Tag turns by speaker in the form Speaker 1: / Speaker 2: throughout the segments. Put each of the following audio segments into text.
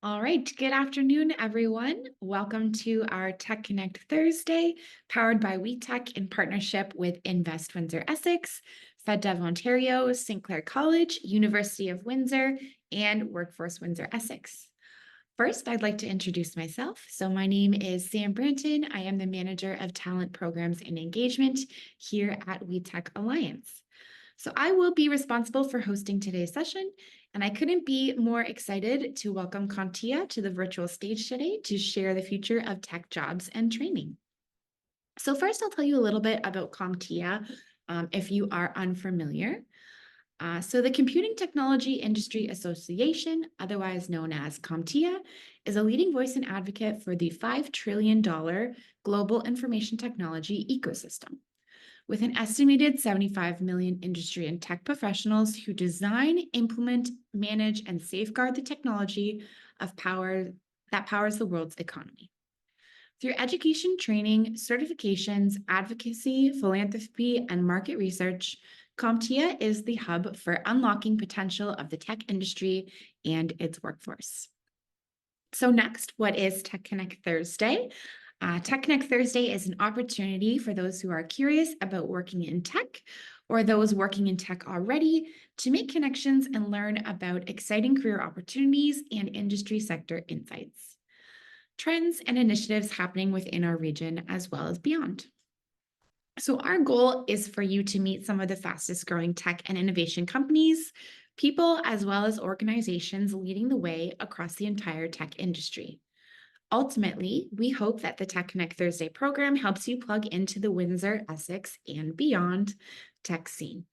Speaker 1: All right, good afternoon, everyone. Welcome to our Tech Connect Thursday, powered by WEtech in partnership with Invest WindsorEssex, FedDev Ontario, Clair College, University of Windsor, and Workforce WindsorEssex. First, I'd like to introduce myself. So my name is Sam Branton. I am the Manager of Talent Programs and Engagement here at WEtech Alliance. So I will be responsible for hosting today's session, and I couldn't be more excited to welcome CompTIA to the virtual stage today to share the future of tech jobs and training. So first, I'll tell you a little bit about CompTIA if you are unfamiliar. So the Computing Technology Industry Association, otherwise known as CompTIA, is a leading voice and advocate for the $5 trillion global information technology ecosystem. With an estimated 75 million industry and tech professionals who design, implement, manage, and safeguard the technology that powers the world's economy. Through education, training, certifications, advocacy, philanthropy, and market research, CompTIA is the hub for unlocking potential of the tech industry and its workforce. So next, what is Tech Connect Thursday? Tech Connect Thursday is an opportunity for those who are curious about working in tech or those working in tech already to make connections and learn about exciting career opportunities and industry sector insights, trends, and initiatives happening within our region as well as beyond. So our goal is for you to meet some of the fastest growing tech and innovation companies, people, as well as organizations leading the way across the entire tech industry. Ultimately, we hope that the Tech Connect Thursday program helps you plug into the Windsor-Essex and beyond tech scene.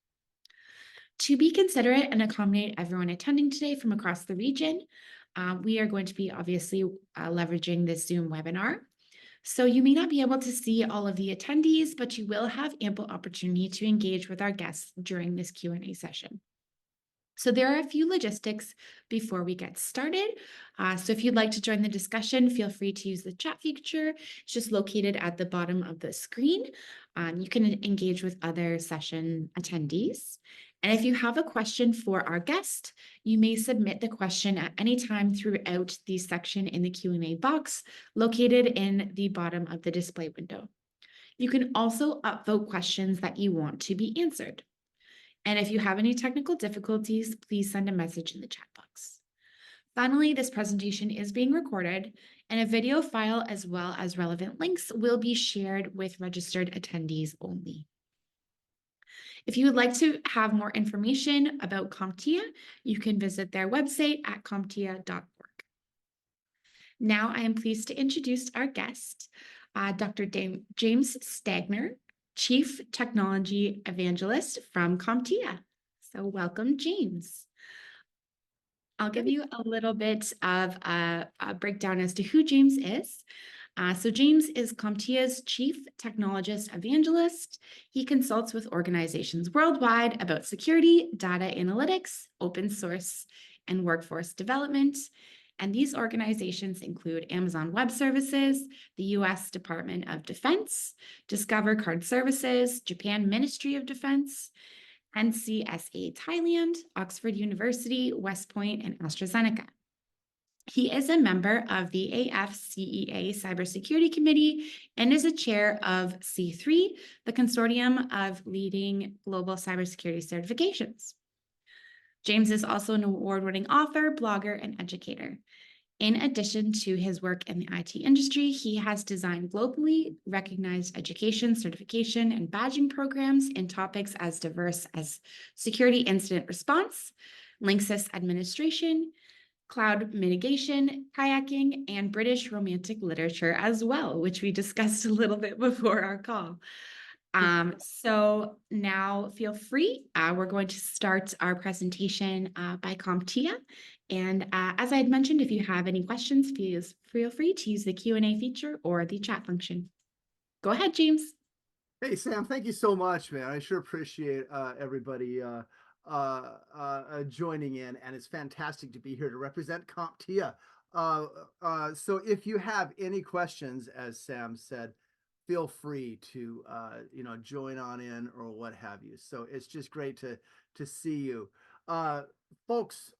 Speaker 1: To be considerate and accommodate everyone attending today from across the region, we are going to be obviously leveraging this Zoom webinar. So you may not be able to see all of the attendees, but you will have ample opportunity to engage with our guests during this Q&A session. So there are a few logistics before we get started. So if you'd like to join the discussion, feel free to use the chat feature. It's just located at the bottom of the screen. You can engage with other session attendees. And if you have a question for our guest, you may submit the question at any time throughout the section in the Q&A box located in the bottom of the display window. You can also upvote questions that you want to be answered. And if you have any technical difficulties, please send a message in the chat box. Finally, this presentation is being recorded, and a video file as well as relevant links will be shared with registered attendees only. If you would like to have more information about CompTIA, you can visit their website at comptia.org. Now I am pleased to introduce our guest, Dr. James Stanger, Chief Technology Evangelist from CompTIA. So welcome, James. I'll give you a little bit of a breakdown as to who James is. So James is CompTIA's Chief Technologist Evangelist. He consults with organizations worldwide about security, data analytics, open source, and workforce development. And these organizations include Amazon Web Services, the U.S. Department of Defense, Discover Card Services, Japan Ministry of Defense, NCSA Thailand, Oxford University, West Point, and AstraZeneca. He is a member of the AFCEA Cybersecurity Committee and is a chair of C3, the consortium of leading global cybersecurity certifications. James is also an award-winning author, blogger, and educator. In addition to his work in the IT industry, he has designed globally recognized education, certification, and badging programs in topics as diverse as security incident response, Linksys administration, cloud mitigation, kayaking, and British Romantic literature as well, which we discussed a little bit before our call. So now feel free. We're going to start our presentation by CompTIA. And as I had mentioned, if you have any questions, feel free to use the Q&A feature or the chat function. Go ahead, James.
Speaker 2: Hey, Sam, thank you so much, man. I sure appreciate everybody joining in, and it's fantastic to be here to represent CompTIA. So if you have any questions, as Sam said, feel free to join on in or what have you. So it's just great to see you. Folks,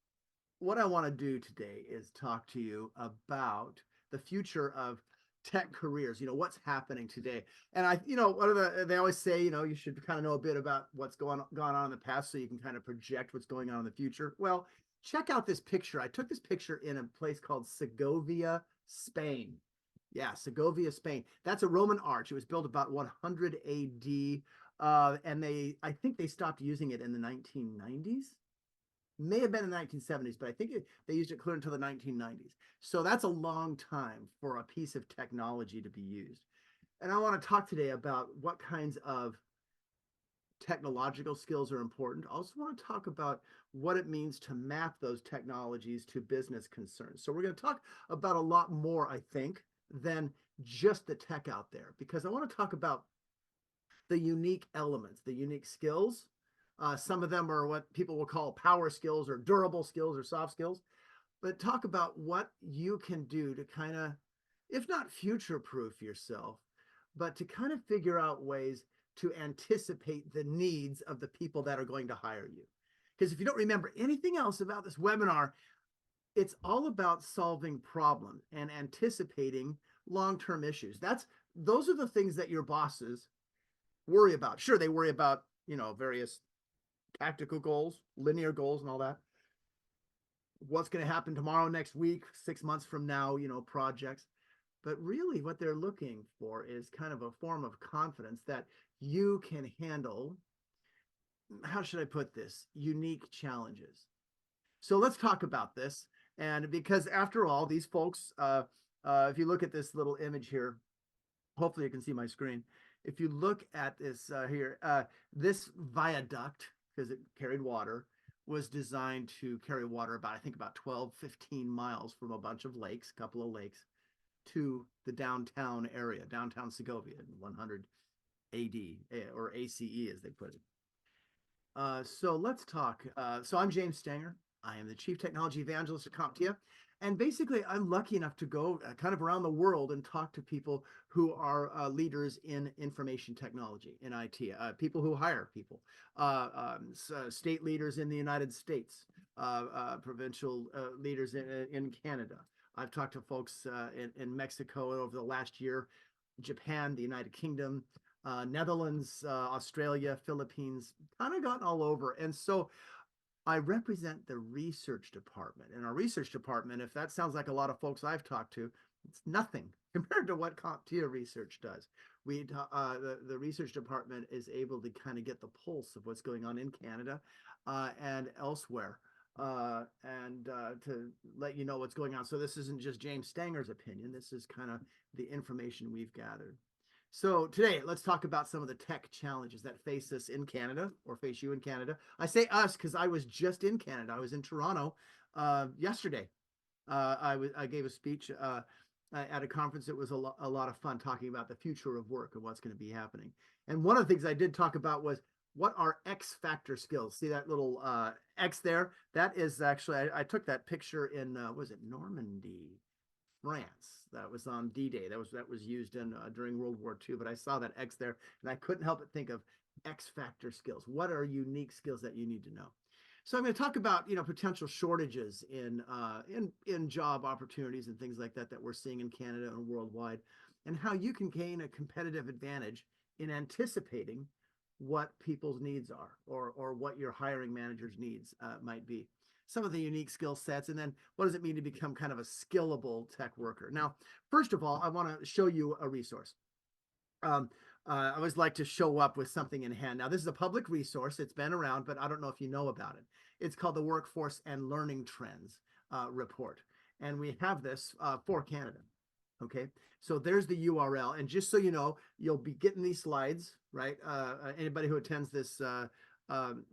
Speaker 2: what I want to do today is talk to you about the future of tech careers, what's happening today. And they always say, you should kind of know a bit about what's gone on in the past so you can kind of project what's going on in the future. Well, check out this picture. I took this picture in a place called Segovia, Spain. Yeah, Segovia, Spain. That's a Roman arch. It was built about 100 AD. And I think they stopped using it in the 1990s. May have been in the 1970s, but I think they used it clear until the 1990s. So that's a long time for a piece of technology to be used. And I want to talk today about what kinds of technological skills are important. I also want to talk about what it means to map those technologies to business concerns. So we're going to talk about a lot more, I think, than just the tech out there, because I want to talk about the unique elements, the unique skills. Some of them are what people will call power skills or durable skills or soft skills, but talk about what you can do to kind of, if not future-proof yourself, but to kind of figure out ways to anticipate the needs of the people that are going to hire you. Because if you don't remember anything else about this webinar, it's all about solving problems and anticipating long-term issues. Those are the things that your bosses worry about. Sure, they worry about, various tactical goals, linear goals, and all that. What's going to happen tomorrow, next week, 6 months from now, projects. But really what they're looking for is kind of a form of confidence that you can handle, how should I put this, unique challenges. So let's talk about this. And because after all, these folks, if you look at this little image here, hopefully you can see my screen. If you look at this here, this viaduct, because it carried water, was designed to carry water about, I think, about 12, 15 miles from a bunch of lakes, a couple of lakes, to the downtown area, downtown Segovia in 100 AD, or ACE as they put it. So let's talk. So I'm James Stanger. I am the Chief Technology Evangelist at CompTIA. And basically, I'm lucky enough to go kind of around the world and talk to people who are leaders in information technology, in IT, people who hire people, state leaders in the United States, provincial leaders in Canada. I've talked to folks in Mexico over the last year, Japan, the United Kingdom, Netherlands, Australia, Philippines, kind of gotten all over. And so I represent the research department. And our research department, if that sounds like a lot of folks I've talked to, it's nothing compared to what CompTIA research does. The research department is able to kind of get the pulse of what's going on in Canada and elsewhere, and to let you know what's going on. So this isn't just James Stanger's opinion. This is kind of the information we've gathered. So today, let's talk about some of the tech challenges that face us in Canada, or face you in Canada. I say us because I was just in Canada. I was in Toronto yesterday. I gave a speech at a conference. It was a lot of fun talking about the future of work and what's going to be happening. And one of the things I did talk about was, what are X factor skills? See that little X there? That is actually, I took that picture in, was it Normandy, France? That was on D-Day. That was used in during World War II. But I saw that X there, and I couldn't help but think of X factor skills. What are unique skills that you need to know? So I'm going to talk about potential shortages in job opportunities and things like that we're seeing in Canada and worldwide, and how you can gain a competitive advantage in anticipating what people's needs are, or what your hiring manager's needs might be. Some of the unique skill sets, and then what does it mean to become kind of a skillable tech worker? Now, first of all, I want to show you a resource. I always like to show up with something in hand. Now, this is a public resource. It's been around, but I don't know if you know about it. It's called the Workforce and Learning Trends Report. And we have this for Canada. Okay, so there's the URL. And just so you know, you'll be getting these slides, right? Anybody who attends this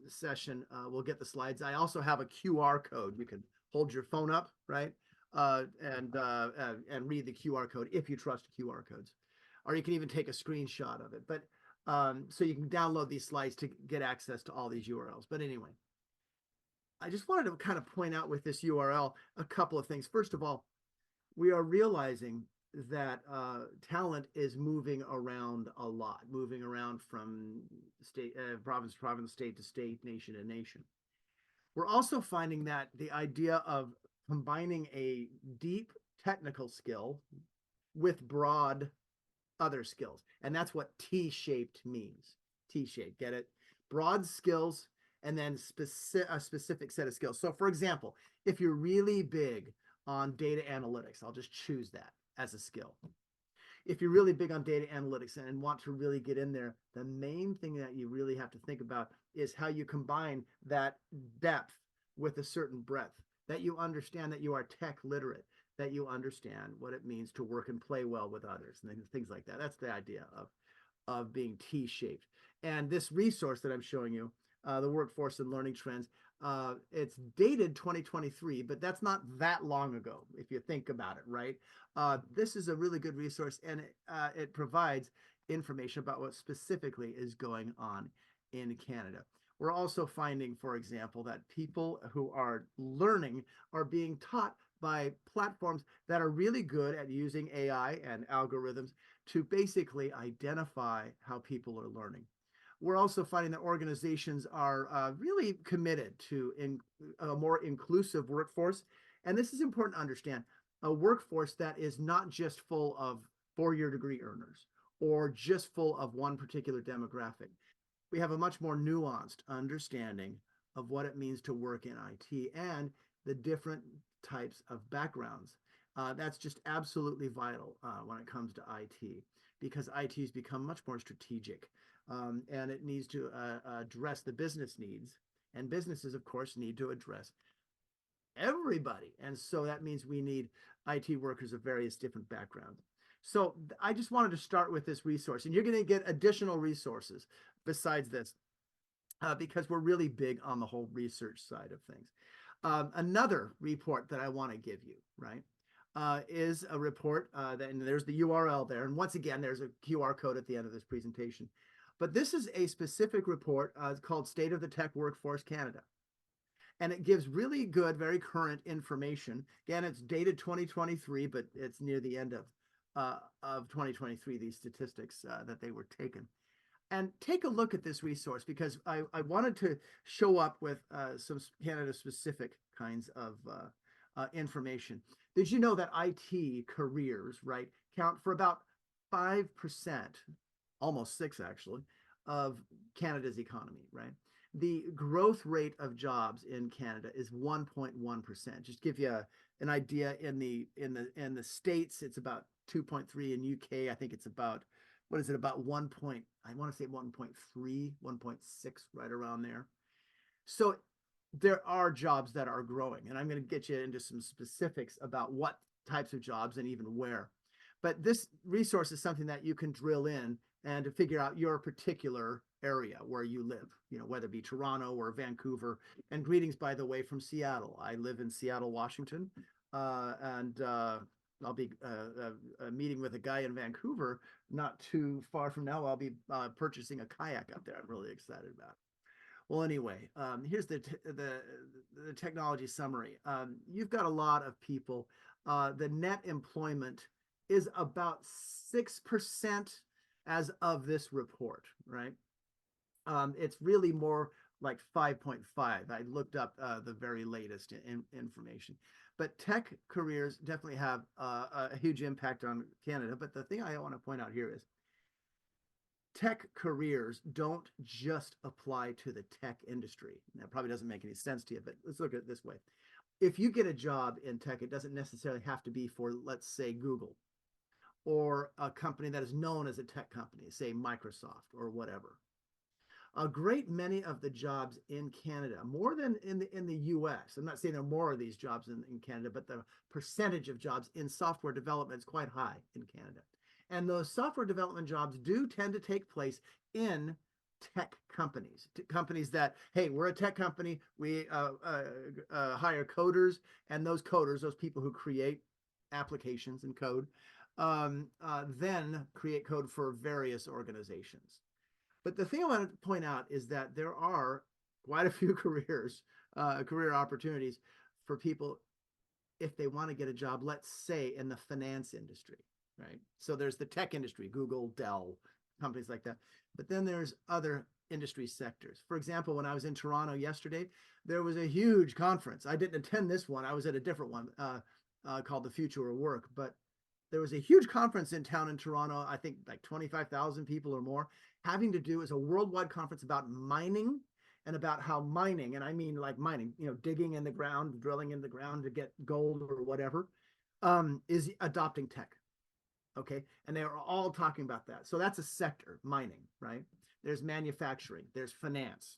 Speaker 2: session will get the slides. I also have a QR code. You can hold your phone up, right? And read the QR code if you trust QR codes. Or you can even take a screenshot of it. But so you can download these slides to get access to all these URLs. But anyway, I just wanted to kind of point out with this URL a couple of things. First of all, we are realizing that talent is moving around a lot, moving around from state, province to province, state to state, nation to nation. We're also finding that the idea of combining a deep technical skill with broad other skills, and that's what T-shaped means. T-shaped, get it? Broad skills and then a specific set of skills. So for example, if you're really big on data analytics, I'll just choose that as a skill. If you're really big on data analytics and want to really get in there, the main thing that you really have to think about is how you combine that depth with a certain breadth, that you understand that you are tech literate, that you understand what it means to work and play well with others and things like that. That's the idea of being T-shaped. And this resource that I'm showing you, the Workforce and Learning Trends, it's dated 2023, but that's not that long ago, if you think about it, right? This is a really good resource, and it provides information about what specifically is going on in Canada. We're also finding, for example, that people who are learning are being taught by platforms that are really good at using AI and algorithms to basically identify how people are learning. We're also finding that organizations are really committed to a more inclusive workforce. And this is important to understand, a workforce that is not just full of four-year degree earners or just full of one particular demographic. We have a much more nuanced understanding of what it means to work in IT and the different types of backgrounds. That's just absolutely vital when it comes to IT, because IT has become much more strategic, and it needs to address the business needs. And businesses, of course, need to address everybody. And so that means we need IT workers of various different backgrounds. So I just wanted to start with this resource, and you're going to get additional resources besides this, because we're really big on the whole research side of things. Another report that I want to give you, right, is a report, and there's the URL there. And once again, there's a QR code at the end of this presentation. But this is a specific report called State of the Tech Workforce Canada. And it gives really good, very current information. Again, it's dated 2023, but it's near the end of 2023, these statistics that they were taken. And take a look at this resource, because I wanted to show up with some Canada-specific kinds of information. Did you know that IT careers, right, count for about 5%, almost 6 actually, of Canada's economy, right? The growth rate of jobs in Canada is 1.1%. Just give you an idea, in the States, it's about 2.3. In UK, I think it's about, what is it, about 1 point, I want to say 1.3, 1.6, right around there. So there are jobs that are growing, and I'm going to get you into some specifics about what types of jobs and even where. But this resource is something that you can drill in and to figure out your particular area where you live, whether it be Toronto or Vancouver. And greetings, by the way, from Seattle. I live in Seattle, Washington, and I'll be meeting with a guy in Vancouver not too far from now. I'll be purchasing a kayak up there. I'm really excited about it. Well, anyway, here's the technology summary. You've got a lot of people. The net employment is about 6% as of this report, right? It's really more like 5.5. I looked up the very latest information. But tech careers definitely have a huge impact on Canada. But the thing I want to point out here is tech careers don't just apply to the tech industry. That probably doesn't make any sense to you, but let's look at it this way. If you get a job in tech, it doesn't necessarily have to be for, let's say, Google, or a company that is known as a tech company, say Microsoft or whatever. A great many of the jobs in Canada, more than in the US, I'm not saying there are more of these jobs in Canada, but the percentage of jobs in software development is quite high in Canada. And those software development jobs do tend to take place in tech companies, companies that, hey, we're a tech company, we hire coders, and those coders, those people who create applications and code, then create code for various organizations. But the thing I want to point out is that there are quite a few career opportunities for people if they want to get a job, let's say, in the finance industry, right? So there's the tech industry, Google, Dell, companies like that. But then there's other industry sectors. For example, when I was in Toronto yesterday, there was a huge conference. I didn't attend this one. I was at a different one called The Future of Work. But there was a huge conference in town in Toronto, I think like 25,000 people or more, having to do as a worldwide conference about mining and about how mining, and I mean like mining, digging in the ground, drilling in the ground to get gold or whatever, is adopting tech. Okay. And they are all talking about that. So that's a sector, mining, right? There's manufacturing, there's finance,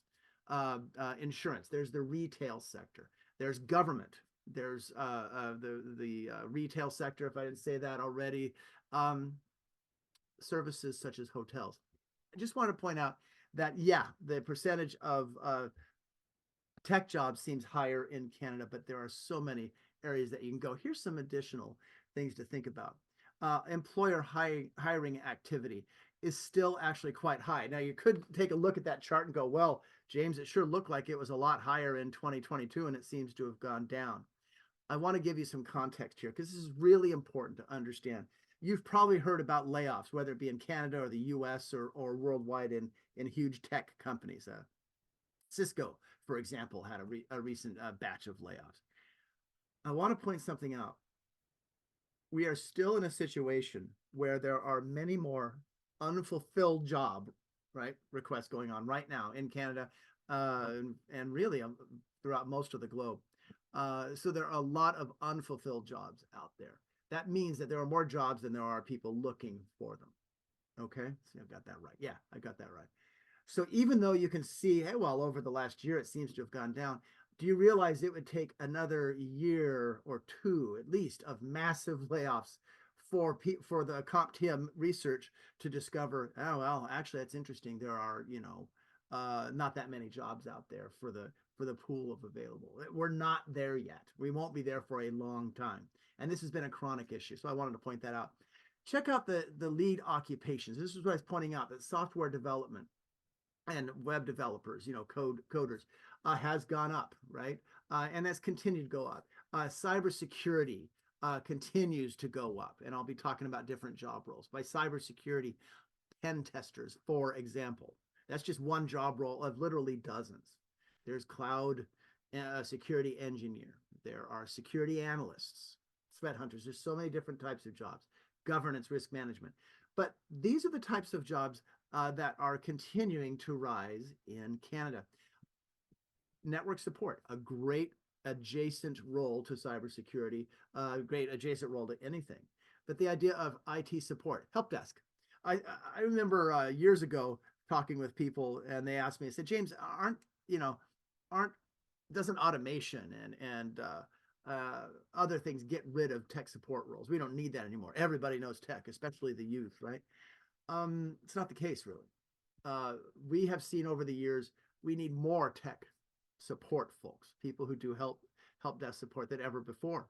Speaker 2: insurance, there's the retail sector, there's government, there's the retail sector, if I didn't say that already, services such as hotels. I just want to point out that, yeah, the percentage of tech jobs seems higher in Canada, but there are so many areas that you can go. Here's some additional things to think about. Employer hiring activity is still actually quite high. Now, you could take a look at that chart and go, well, James, it sure looked like it was a lot higher in 2022, and it seems to have gone down. I want to give you some context here because this is really important to understand. You've probably heard about layoffs, whether it be in Canada or the US or worldwide in huge tech companies. Cisco, for example, had a recent batch of layoffs. I want to point something out. We are still in a situation where there are many more unfulfilled job requests going on right now in Canada and really throughout most of the globe. So there are a lot of unfulfilled jobs out there. That means that there are more jobs than there are people looking for them. Okay, see, I've got that right. Yeah, I got that right. So even though you can see, hey, well, over the last year, it seems to have gone down. Do you realize it would take another year or two, at least, of massive layoffs for the CompTIA research to discover, oh, well, actually, that's interesting. There are, not that many jobs out there for the pool of available. We're not there yet. We won't be there for a long time. And this has been a chronic issue. So I wanted to point that out. Check out the lead occupations. This is what I was pointing out, that software development and web developers, coders, has gone up, right? And that's continued to go up. Cybersecurity continues to go up. And I'll be talking about different job roles. By cybersecurity, pen testers, for example. That's just one job role of literally dozens. There's cloud security engineer. There are security analysts, threat hunters. There's so many different types of jobs. Governance, risk management. But these are the types of jobs that are continuing to rise in Canada. Network support, a great adjacent role to cybersecurity, a great adjacent role to anything. But the idea of IT support, help desk. I remember years ago talking with people, and they asked me, I said, James, doesn't automation and other things get rid of tech support roles? We don't need that anymore. Everybody knows tech, especially the youth, right? It's not the case, really. We have seen over the years, we need more tech support folks, people who do help desk support than ever before.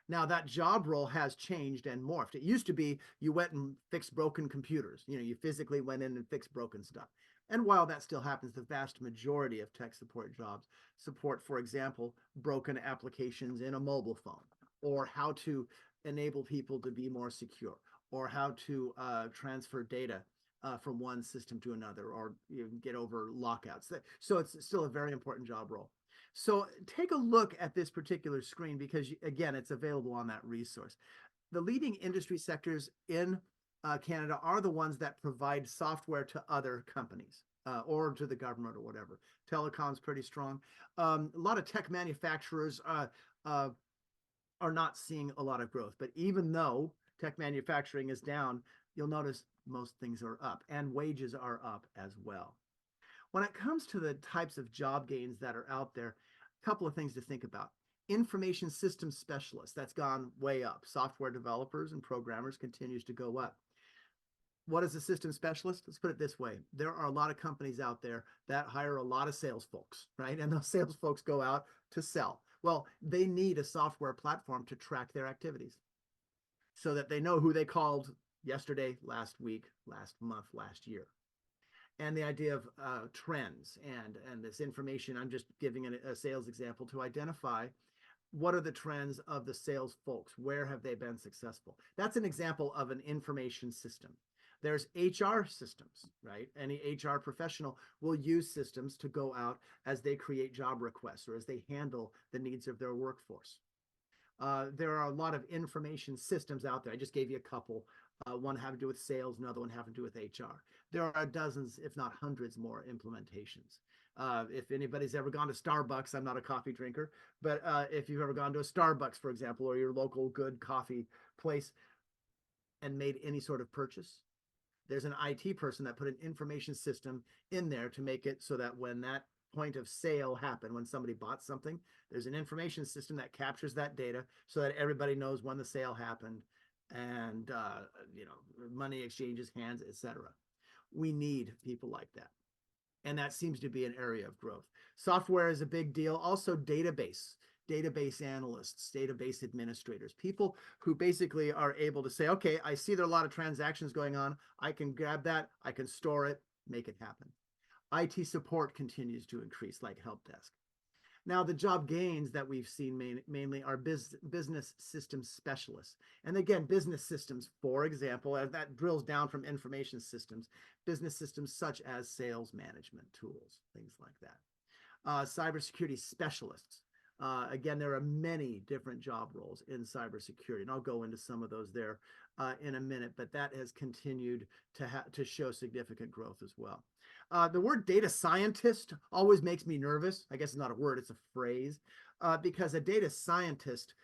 Speaker 2: Now, that job role has changed and morphed. It used to be you went and fixed broken computers. You physically went in and fixed broken stuff. And while that still happens, the vast majority of tech support jobs support, for example, broken applications in a mobile phone, or how to enable people to be more secure, or how to transfer data from one system to another, or get over lockouts. So it's still a very important job role. So take a look at this particular screen because, again, it's available on that resource. The leading industry sectors in Canada are the ones that provide software to other companies or to the government or whatever. Telecom's pretty strong. A lot of tech manufacturers are not seeing a lot of growth. But even though tech manufacturing is down, you'll notice most things are up and wages are up as well. When it comes to the types of job gains that are out there, a couple of things to think about. Information systems specialists, that's gone way up. Software developers and programmers continues to go up. What is a system specialist? Let's put it this way. There are a lot of companies out there that hire a lot of sales folks, right? And those sales folks go out to sell. Well, they need a software platform to track their activities so that they know who they called yesterday, last week, last month, last year. And the idea of trends and this information, I'm just giving a sales example to identify what are the trends of the sales folks, where have they been successful. That's an example of an information system. There's HR systems, right? Any HR professional will use systems to go out as they create job requests or as they handle the needs of their workforce. There are a lot of information systems out there. I just gave you a couple. One having to do with sales, another one having to do with HR. There are dozens, if not hundreds, more implementations. If anybody's ever gone to Starbucks, I'm not a coffee drinker, but if you've ever gone to a Starbucks, for example, or your local good coffee place and made any sort of purchase, there's an IT person that put an information system in there to make it so that when that point of sale happened, when somebody bought something, there's an information system that captures that data so that everybody knows when the sale happened and money exchanges hands, etc. We need people like that, and that seems to be an area of growth. Software is a big deal. Also database analysts, database administrators, people who basically are able to say, okay, I see there are a lot of transactions going on. I can grab that, I can store it, make it happen. IT support continues to increase, like help desk. Now, the job gains that we've seen mainly are business systems specialists. And again, business systems, for example, as that drills down from information systems, business systems such as sales management tools, things like that. Cybersecurity specialists. Again, there are many different job roles in cybersecurity, and I'll go into some of those there in a minute, but that has continued to show significant growth as well. The word data scientist always makes me nervous. I guess it's not a word, it's a phrase, because a data scientist,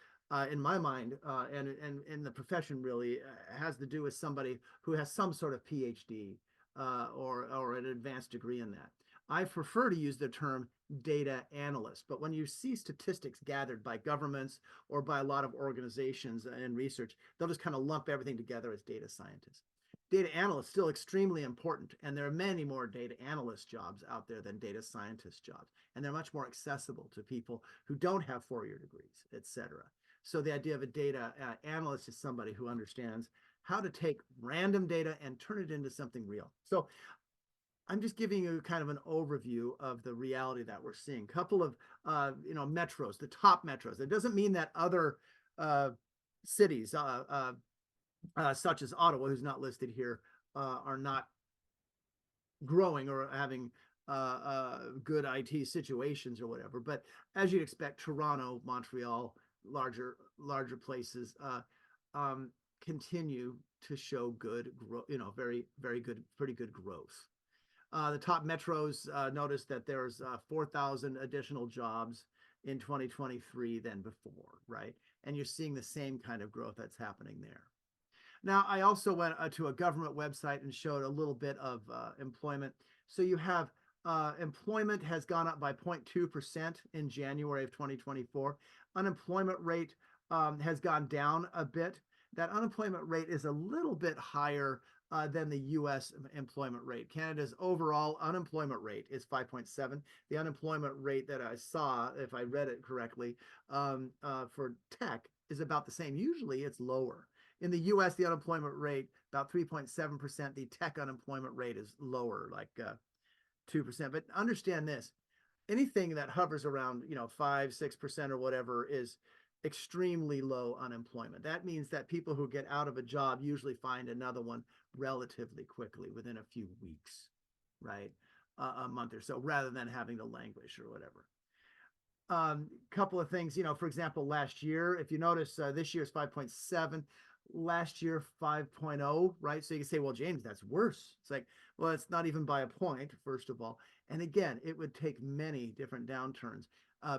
Speaker 2: in my mind, and in the profession really, has to do with somebody who has some sort of PhD or an advanced degree in that. I prefer to use the term data analyst, but when you see statistics gathered by governments or by a lot of organizations and research, they'll just kind of lump everything together as data scientists. Data analyst still extremely important, and there are many more data analyst jobs out there than data scientist jobs, and they're much more accessible to people who don't have four-year degrees, etc. So the idea of a data analyst is somebody who understands how to take random data and turn it into something real. So I'm just giving you kind of an overview of the reality that we're seeing. Couple of metros, the top metros. It doesn't mean that other cities such as Ottawa, who's not listed here, are not growing or having good IT situations or whatever. But as you'd expect, Toronto, Montreal, larger places continue to show good growth, very, very good, pretty good growth. The top metros, notice that there's 4,000 additional jobs in 2023 than before, right? And you're seeing the same kind of growth that's happening there. Now, I also went to a government website and showed a little bit of employment. So you have employment has gone up by 0.2% in January of 2024. Unemployment rate has gone down a bit. That unemployment rate is a little bit higher than the U.S. employment rate. Canada's overall unemployment rate is 5.7. The unemployment rate that I saw, if I read it correctly, for tech is about the same. Usually it's lower. In the U.S., the unemployment rate, about 3.7%. The tech unemployment rate is lower, like 2%. But understand this, anything that hovers around, 5, 6% or whatever is extremely low unemployment. That means that people who get out of a job usually find another one relatively quickly, within a few weeks, right? A month or so, rather than having to languish or whatever. Couple of things, for example, last year, if you notice, this year's 5.7, last year 5.0, right? So you can say, well, James, that's worse. It's like, well, it's not even by a point, first of all. And again, it would take many different downturns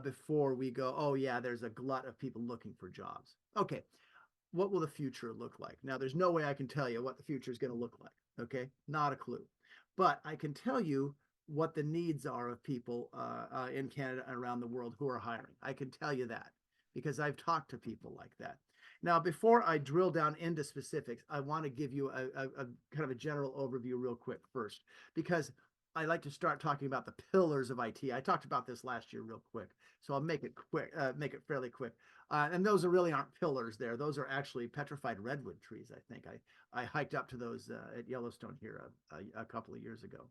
Speaker 2: before we go, oh yeah, there's a glut of people looking for jobs. Okay, what will the future look like? Now, there's no way I can tell you what the future is going to look like, okay? Not a clue. But I can tell you what the needs are of people in Canada and around the world who are hiring. I can tell you that because I've talked to people like that. Now, before I drill down into specifics, I want to give you a kind of a general overview real quick first, because I like to start talking about the pillars of IT. I talked about this last year real quick, so I'll make it quick, make it fairly quick. And those really aren't pillars there. Those are actually petrified redwood trees, I think. I hiked up to those at Yellowstone here a couple of years ago.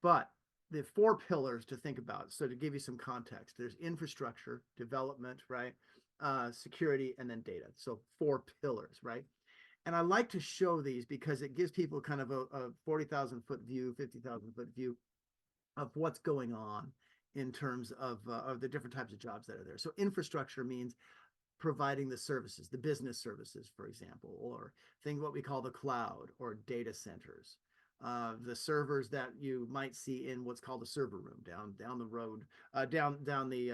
Speaker 2: But the 4 pillars to think about, so to give you some context, there's infrastructure, development, right? Security, and then data. So 4 pillars, right? And I like to show these because it gives people kind of a 40,000 foot view, 50,000 foot view of what's going on in terms of the different types of jobs that are there. So infrastructure means providing the services, the business services, for example, or what we call the cloud or data centers. The servers that you might see in what's called a server room down the road, down the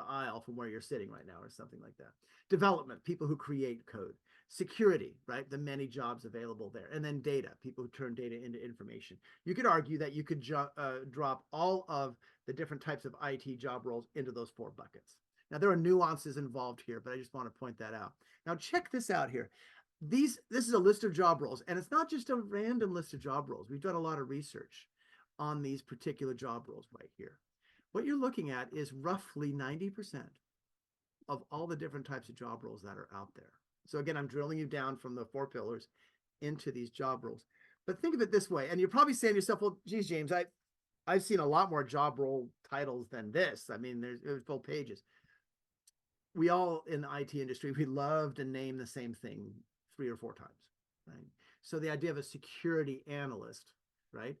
Speaker 2: aisle from where you're sitting right now, or something like that. Development, people who create code. Security, right? The many jobs available there. And then data, people who turn data into information. You could argue that you could drop all of the different types of IT job roles into those 4 buckets. Now, there are nuances involved here, but I just want to point that out. Now, check this out here. This is a list of job roles, and it's not just a random list of job roles. We've done a lot of research on these particular job roles right here. What you're looking at is roughly 90% of all the different types of job roles that are out there. So again, I'm drilling you down from the 4 pillars into these job roles. But think of it this way, and you're probably saying to yourself, well, geez, James, I've seen a lot more job role titles than this. I mean, there's full pages. We all in the IT industry, we love to name the same thing 3 or 4 times, right? So the idea of a security analyst, right?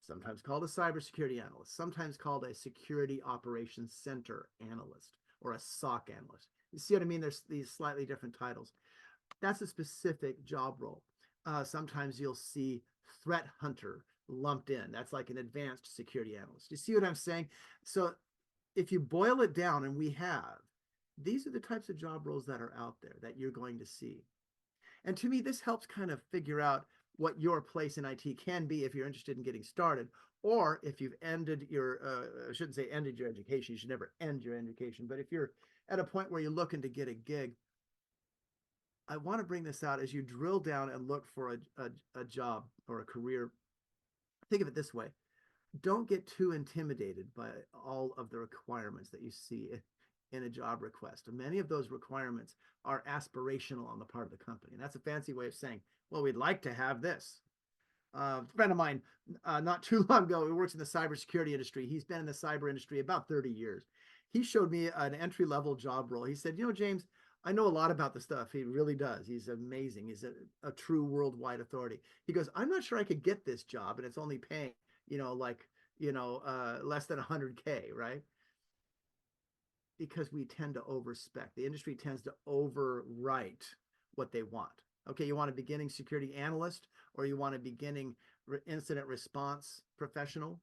Speaker 2: Sometimes called a cybersecurity analyst, sometimes called a security operations center analyst or a SOC analyst. You see what I mean? There's these slightly different titles. That's a specific job role. Sometimes you'll see threat hunter lumped in. That's like an advanced security analyst. You see what I'm saying? So if you boil it down, and these are the types of job roles that are out there that you're going to see. And to me, this helps kind of figure out what your place in IT can be if you're interested in getting started, or if you've ended your, I shouldn't say ended your education, you should never end your education, but if you're at a point where you're looking to get a gig, I want to bring this out as you drill down and look for a job or a career. Think of it this way. Don't get too intimidated by all of the requirements that you see in a job request. Many of those requirements are aspirational on the part of the company. And that's a fancy way of saying, well, we'd like to have this. A friend of mine, not too long ago, who works in the cybersecurity industry. He's been in the cyber industry about 30 years. He showed me an entry-level job role. He said, James, I know a lot about the stuff. He really does. He's amazing. He's a true worldwide authority. He goes, I'm not sure I could get this job, and it's only paying, less than 100K, right? Because we tend to overspec. The industry tends to overwrite what they want. Okay, you want a beginning security analyst, or you want a beginning incident response professional.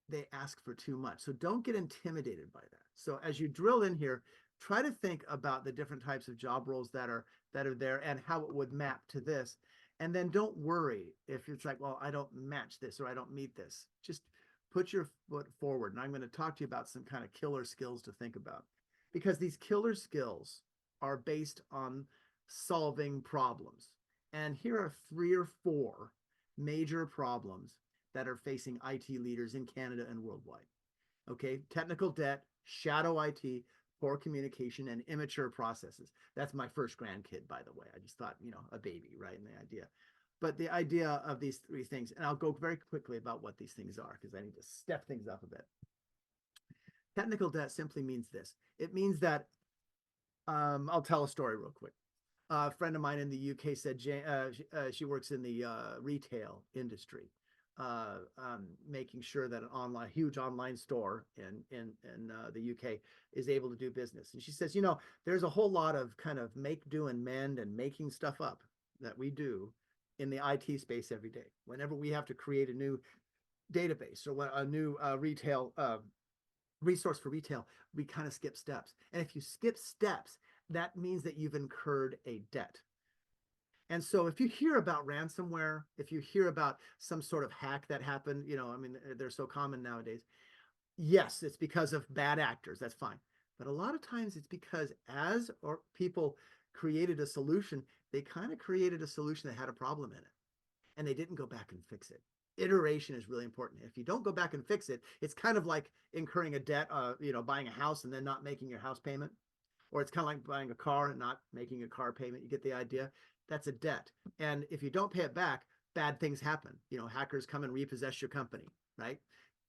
Speaker 2: They ask for too much. So don't get intimidated by that. So as you drill in here, try to think about the different types of job roles that are there and how it would map to this. And then don't worry if it's like, well, I don't match this or I don't meet this. Just put your foot forward. And I'm going to talk to you about some kind of killer skills to think about, because these killer skills are based on solving problems. And here are 3 or 4 major problems that are facing IT leaders in Canada and worldwide. Okay, technical debt, shadow IT, poor communication, and immature processes. That's my first grandkid, by the way. I just thought, a baby, right? And the idea. But the idea of these 3 things, and I'll go very quickly about what these things are because I need to step things up a bit. Technical debt simply means this. It means that, I'll tell a story real quick. A friend of mine in the UK said she works in the retail industry, making sure that an huge online store in the UK is able to do business. And she says, there's a whole lot of kind of make, do, and mend and making stuff up that we do in the IT space every day. Whenever we have to create a new database or a new retail resource for retail, we kind of skip steps. And if you skip steps, that means that you've incurred a debt. And so if you hear about ransomware, if you hear about some sort of hack that happened, they're so common nowadays. Yes, it's because of bad actors. That's fine. But a lot of times it's because people created a solution, they kind of created a solution that had a problem in it, and they didn't go back and fix it. Iteration is really important. If you don't go back and fix it, it's kind of like incurring a debt, buying a house and then not making your house payment. Or it's kind of like buying a car and not making a car payment. You get the idea? That's a debt. And if you don't pay it back, bad things happen. Hackers come and repossess your company, right?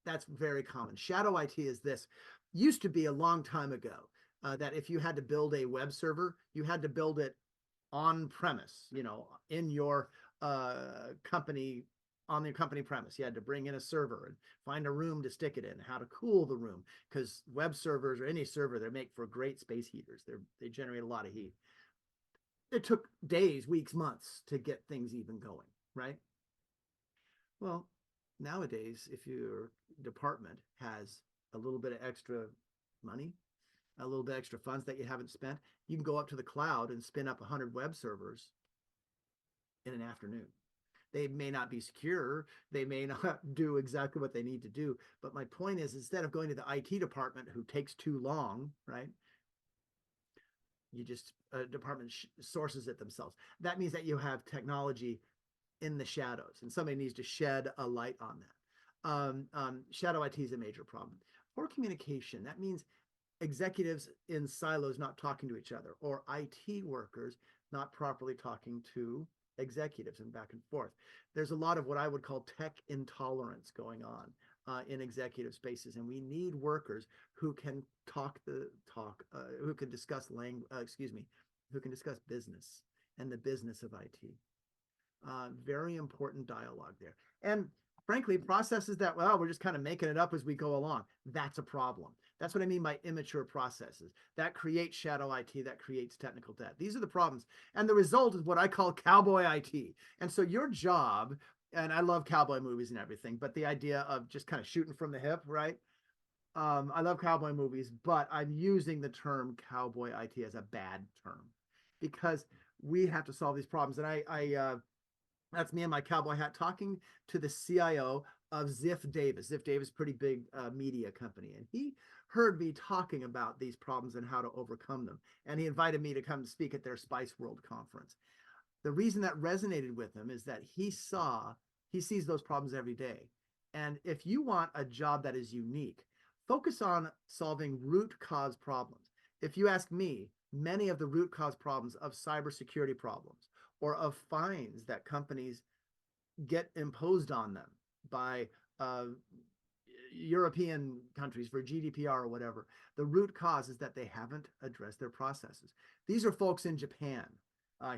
Speaker 2: That's very common. Shadow IT is this. Used to be a long time ago. that if you had to build a web server, you had to build it on premise, in your company, on the company premise. You had to bring in a server and find a room to stick it in, how to cool the room, because web servers or any server, they make for great space heaters. They generate a lot of heat. It took days, weeks, months to get things even going, right? Well, nowadays, if your department has a little bit of extra money, a little bit extra funds that you haven't spent, you can go up to the cloud and spin up 100 web servers in an afternoon. They may not be secure. They may not do exactly what they need to do. But my point is, instead of going to the IT department who takes too long, right? You just, department sources it themselves. That means that you have technology in the shadows, and somebody needs to shed a light on that. Shadow IT is a major problem. Poor communication, that means executives in silos not talking to each other, or IT workers not properly talking to executives and back and forth. There's a lot of what I would call tech intolerance going on in executive spaces, and we need workers who can talk the talk, who can discuss who can discuss business and the business of IT. Very important dialogue there. And frankly, processes that, well, we're just kind of making it up as we go along. That's a problem. That's what I mean by immature processes. That creates shadow IT, that creates technical debt. These are the problems. And the result is what I call cowboy IT. And so your job, and I love cowboy movies and everything, but the idea of just kind of shooting from the hip, right? I love cowboy movies, but I'm using the term cowboy IT as a bad term because we have to solve these problems. And that's me in my cowboy hat talking to the CIO of Ziff Davis. Ziff Davis, pretty big media company. And he heard me talking about these problems and how to overcome them. And he invited me to come speak at their Spice World conference. The reason that resonated with him is that he sees those problems every day. And if you want a job that is unique, focus on solving root cause problems. If you ask me, many of the root cause problems of cybersecurity problems or of fines that companies get imposed on them by European countries for GDPR or whatever, the root cause is that they haven't addressed their processes. These are folks in Japan.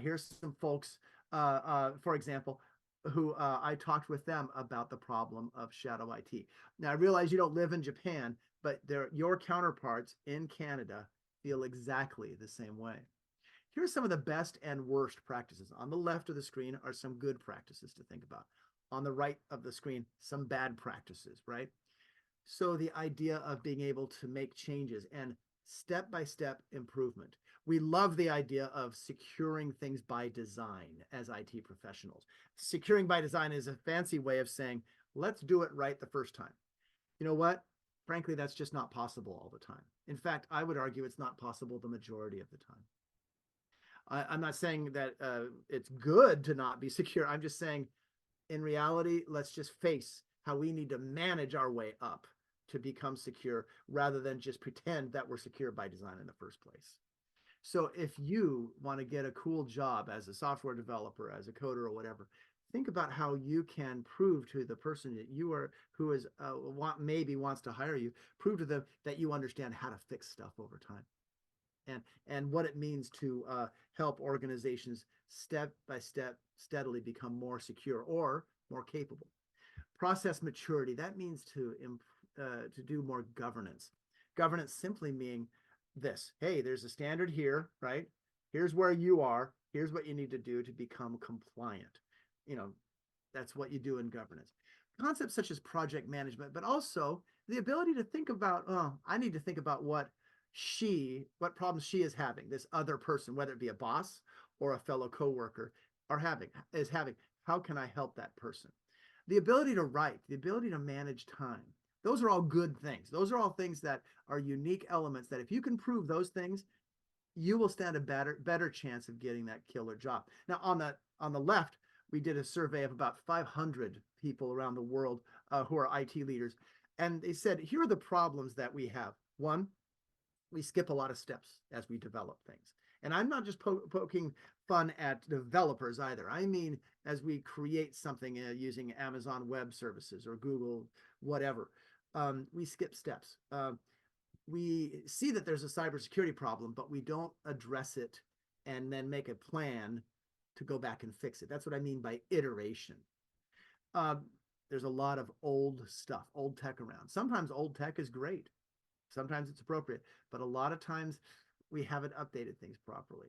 Speaker 2: Here's some folks, for example, who I talked with them about the problem of shadow IT. Now, I realize you don't live in Japan, but your counterparts in Canada feel exactly the same way. Here are some of the best and worst practices. On the left of the screen are some good practices to think about. On the right of the screen, some bad practices, right? So the idea of being able to make changes and step-by-step improvement. We love the idea of securing things by design as IT professionals. Securing by design is a fancy way of saying, let's do it right the first time. You know what? Frankly, that's just not possible all the time. In fact, I would argue it's not possible the majority of the time. I'm not saying that it's good to not be secure. I'm just saying, in reality, let's just face how we need to manage our way up to become secure rather than just pretend that we're secure by design in the first place. So if you want to get a cool job as a software developer, as a coder or whatever, think about how you can prove to the person that you are, who is maybe wants to hire you, prove to them that you understand how to fix stuff over time. And what it means to help organizations step by step steadily become more secure or more capable. Process maturity, that means to do more governance. Governance simply meaning this: hey, there's a standard here, right? Here's where you are. Here's what you need to do to become compliant. That's what you do in governance. Concepts such as project management, but also the ability to think about, I need to think about what problems she is having, this other person, whether it be a boss or a fellow coworker, is having. How can I help that person? The ability to write, the ability to manage time. Those are all good things. Those are all things that are unique elements that if you can prove those things, you will stand a better chance of getting that killer job. Now, on the left, we did a survey of about 500 people around the world who are IT leaders. And they said, here are the problems that we have. One, we skip a lot of steps as we develop things. And I'm not just poking fun at developers either. I mean, as we create something using Amazon Web Services or Google, whatever, we skip steps. we see that there's a cybersecurity problem, but we don't address it and then make a plan to go back and fix it. That's what I mean by iteration. There's a lot of old stuff, old tech around. Sometimes old tech is great. Sometimes it's appropriate, but a lot of times we haven't updated things properly.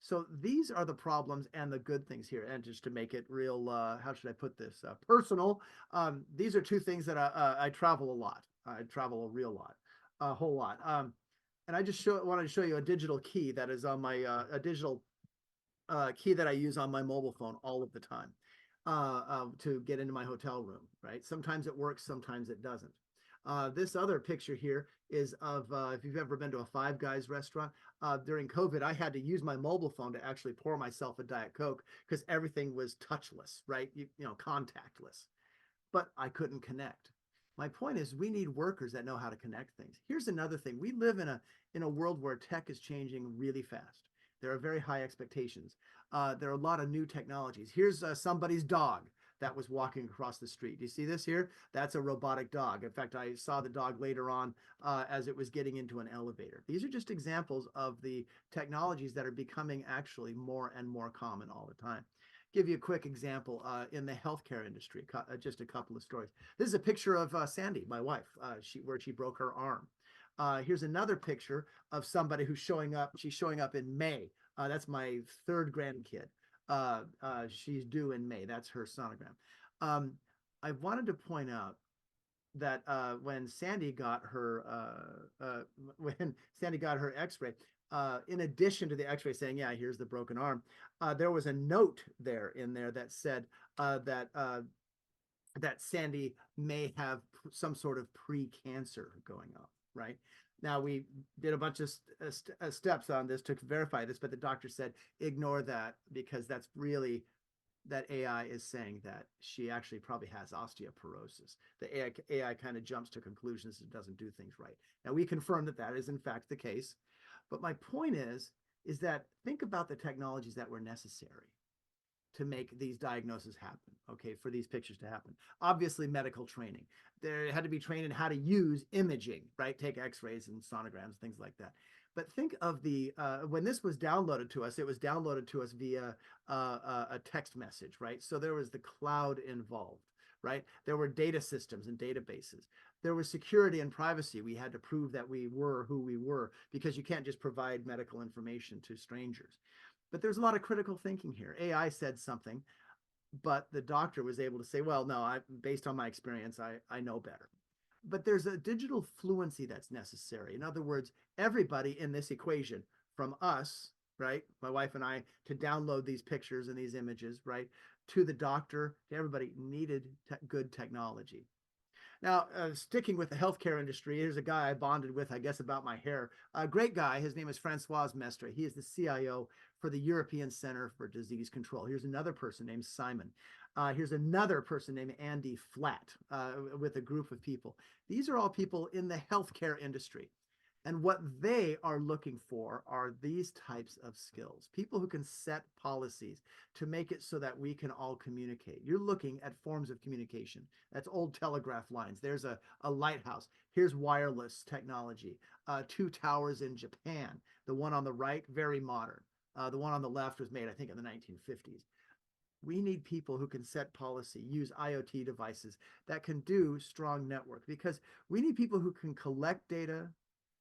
Speaker 2: So these are the problems and the good things here. And just to make it real, how should I put this? Personal. These are two things that I travel a lot. I travel a real lot, a whole lot. And I just wanted to show you a digital key that is on my a digital key that I use on my mobile phone all of the time to get into my hotel room, right? Sometimes it works, sometimes it doesn't. This other picture here is of, if you've ever been to a Five Guys restaurant, during COVID, I had to use my mobile phone to actually pour myself a Diet Coke because everything was touchless, right? You know, contactless, but I couldn't connect. My point is we need workers that know how to connect things. Here's another thing. We live in a world where tech is changing really fast. There are very high expectations. There are a lot of new technologies. Here's somebody's dog that was walking across the street. Do you see this here? That's a robotic dog. In fact, I saw the dog later on as it was getting into an elevator. These are just examples of the technologies that are becoming actually more and more common all the time. Give you a quick example in the healthcare industry, just a couple of stories. This is a picture of Sandy, my wife, where she broke her arm. Here's another picture of somebody who's showing up. She's showing up in May. That's my third grandkid. She's due in May. That's her sonogram. I wanted to point out that when Sandy got her X-ray, in addition to the X-ray saying, "Yeah, here's the broken arm," there was a note in there that said that Sandy may have some sort of pre-cancer going on. Right now, we did a bunch of steps on this to verify this, but the doctor said ignore that because that's really that AI is saying that she actually probably has osteoporosis. The AI kind of jumps to conclusions and doesn't do things right. Now we confirm that that is in fact the case. But my point is that think about the technologies that were necessary to make these diagnoses happen, okay, for these pictures to happen. Obviously, medical training. They had to be trained in how to use imaging, right? Take x-rays and sonograms, things like that. But think of the, when this was downloaded to us, it was downloaded to us via a text message, right? So there was the cloud involved, right? There were data systems and databases. There was security and privacy. We had to prove that we were who we were because you can't just provide medical information to strangers. But there's a lot of critical thinking here. AI said something, but the doctor was able to say, well, no, based on my experience, I know better. But there's a digital fluency that's necessary. In other words, everybody in this equation, from us, right, my wife and I, to download these pictures and these images, right, to the doctor, to everybody, needed good technology. Now, sticking with the healthcare industry, here's a guy I bonded with, I guess, about my hair. A great guy. His name is Francois Mestre. He is the CIO for the European Center for Disease Control. Here's another person named Simon. Here's another person named Andy Flatt with a group of people. These are all people in the healthcare industry. And what they are looking for are these types of skills, people who can set policies to make it so that we can all communicate. You're looking at forms of communication. That's old telegraph lines. There's a lighthouse. Here's wireless technology. 2 towers in Japan. The one on the right, very modern. The one on the left was made, I think, in the 1950s. We need people who can set policy, use IoT devices that can do strong network, because we need people who can collect data,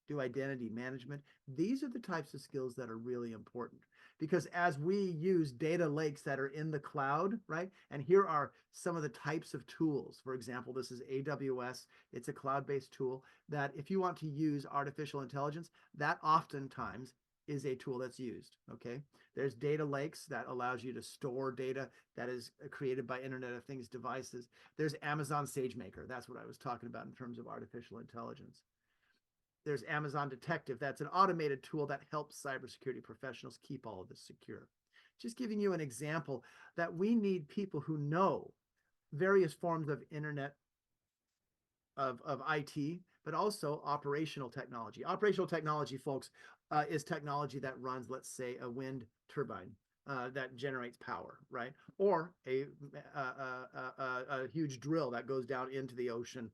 Speaker 2: do identity management. These are the types of skills that are really important, because as we use data lakes that are in the cloud, right? And here are some of the types of tools. For example, this is AWS. It's a cloud-based tool that if you want to use artificial intelligence, that oftentimes is a tool that's used, okay? There's data lakes that allows you to store data that is created by Internet of Things devices. There's Amazon SageMaker. That's what I was talking about in terms of artificial intelligence. There's Amazon Detective. That's an automated tool that helps cybersecurity professionals keep all of this secure. Just giving you an example that we need people who know various forms of internet, of IT, but also operational technology. Operational technology, folks, is technology that runs, let's say, a wind turbine that generates power, right? Or a huge drill that goes down into the ocean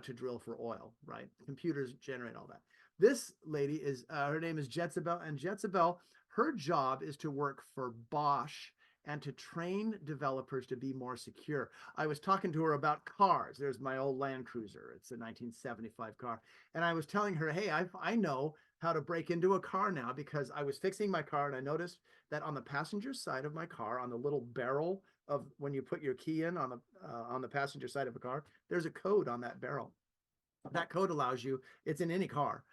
Speaker 2: to drill for oil, right? Computers generate all that. This lady is, her name is Jezebel, and Jezebel, her job is to work for Bosch and to train developers to be more secure. I was talking to her about cars. There's my old Land Cruiser. It's a 1975 car. And I was telling her, hey, I know how to break into a car now because I was fixing my car and I noticed that on the passenger side of my car, on the little barrel of when you put your key in on the passenger side of a car, there's a code on that barrel. That code allows you, it's in any car,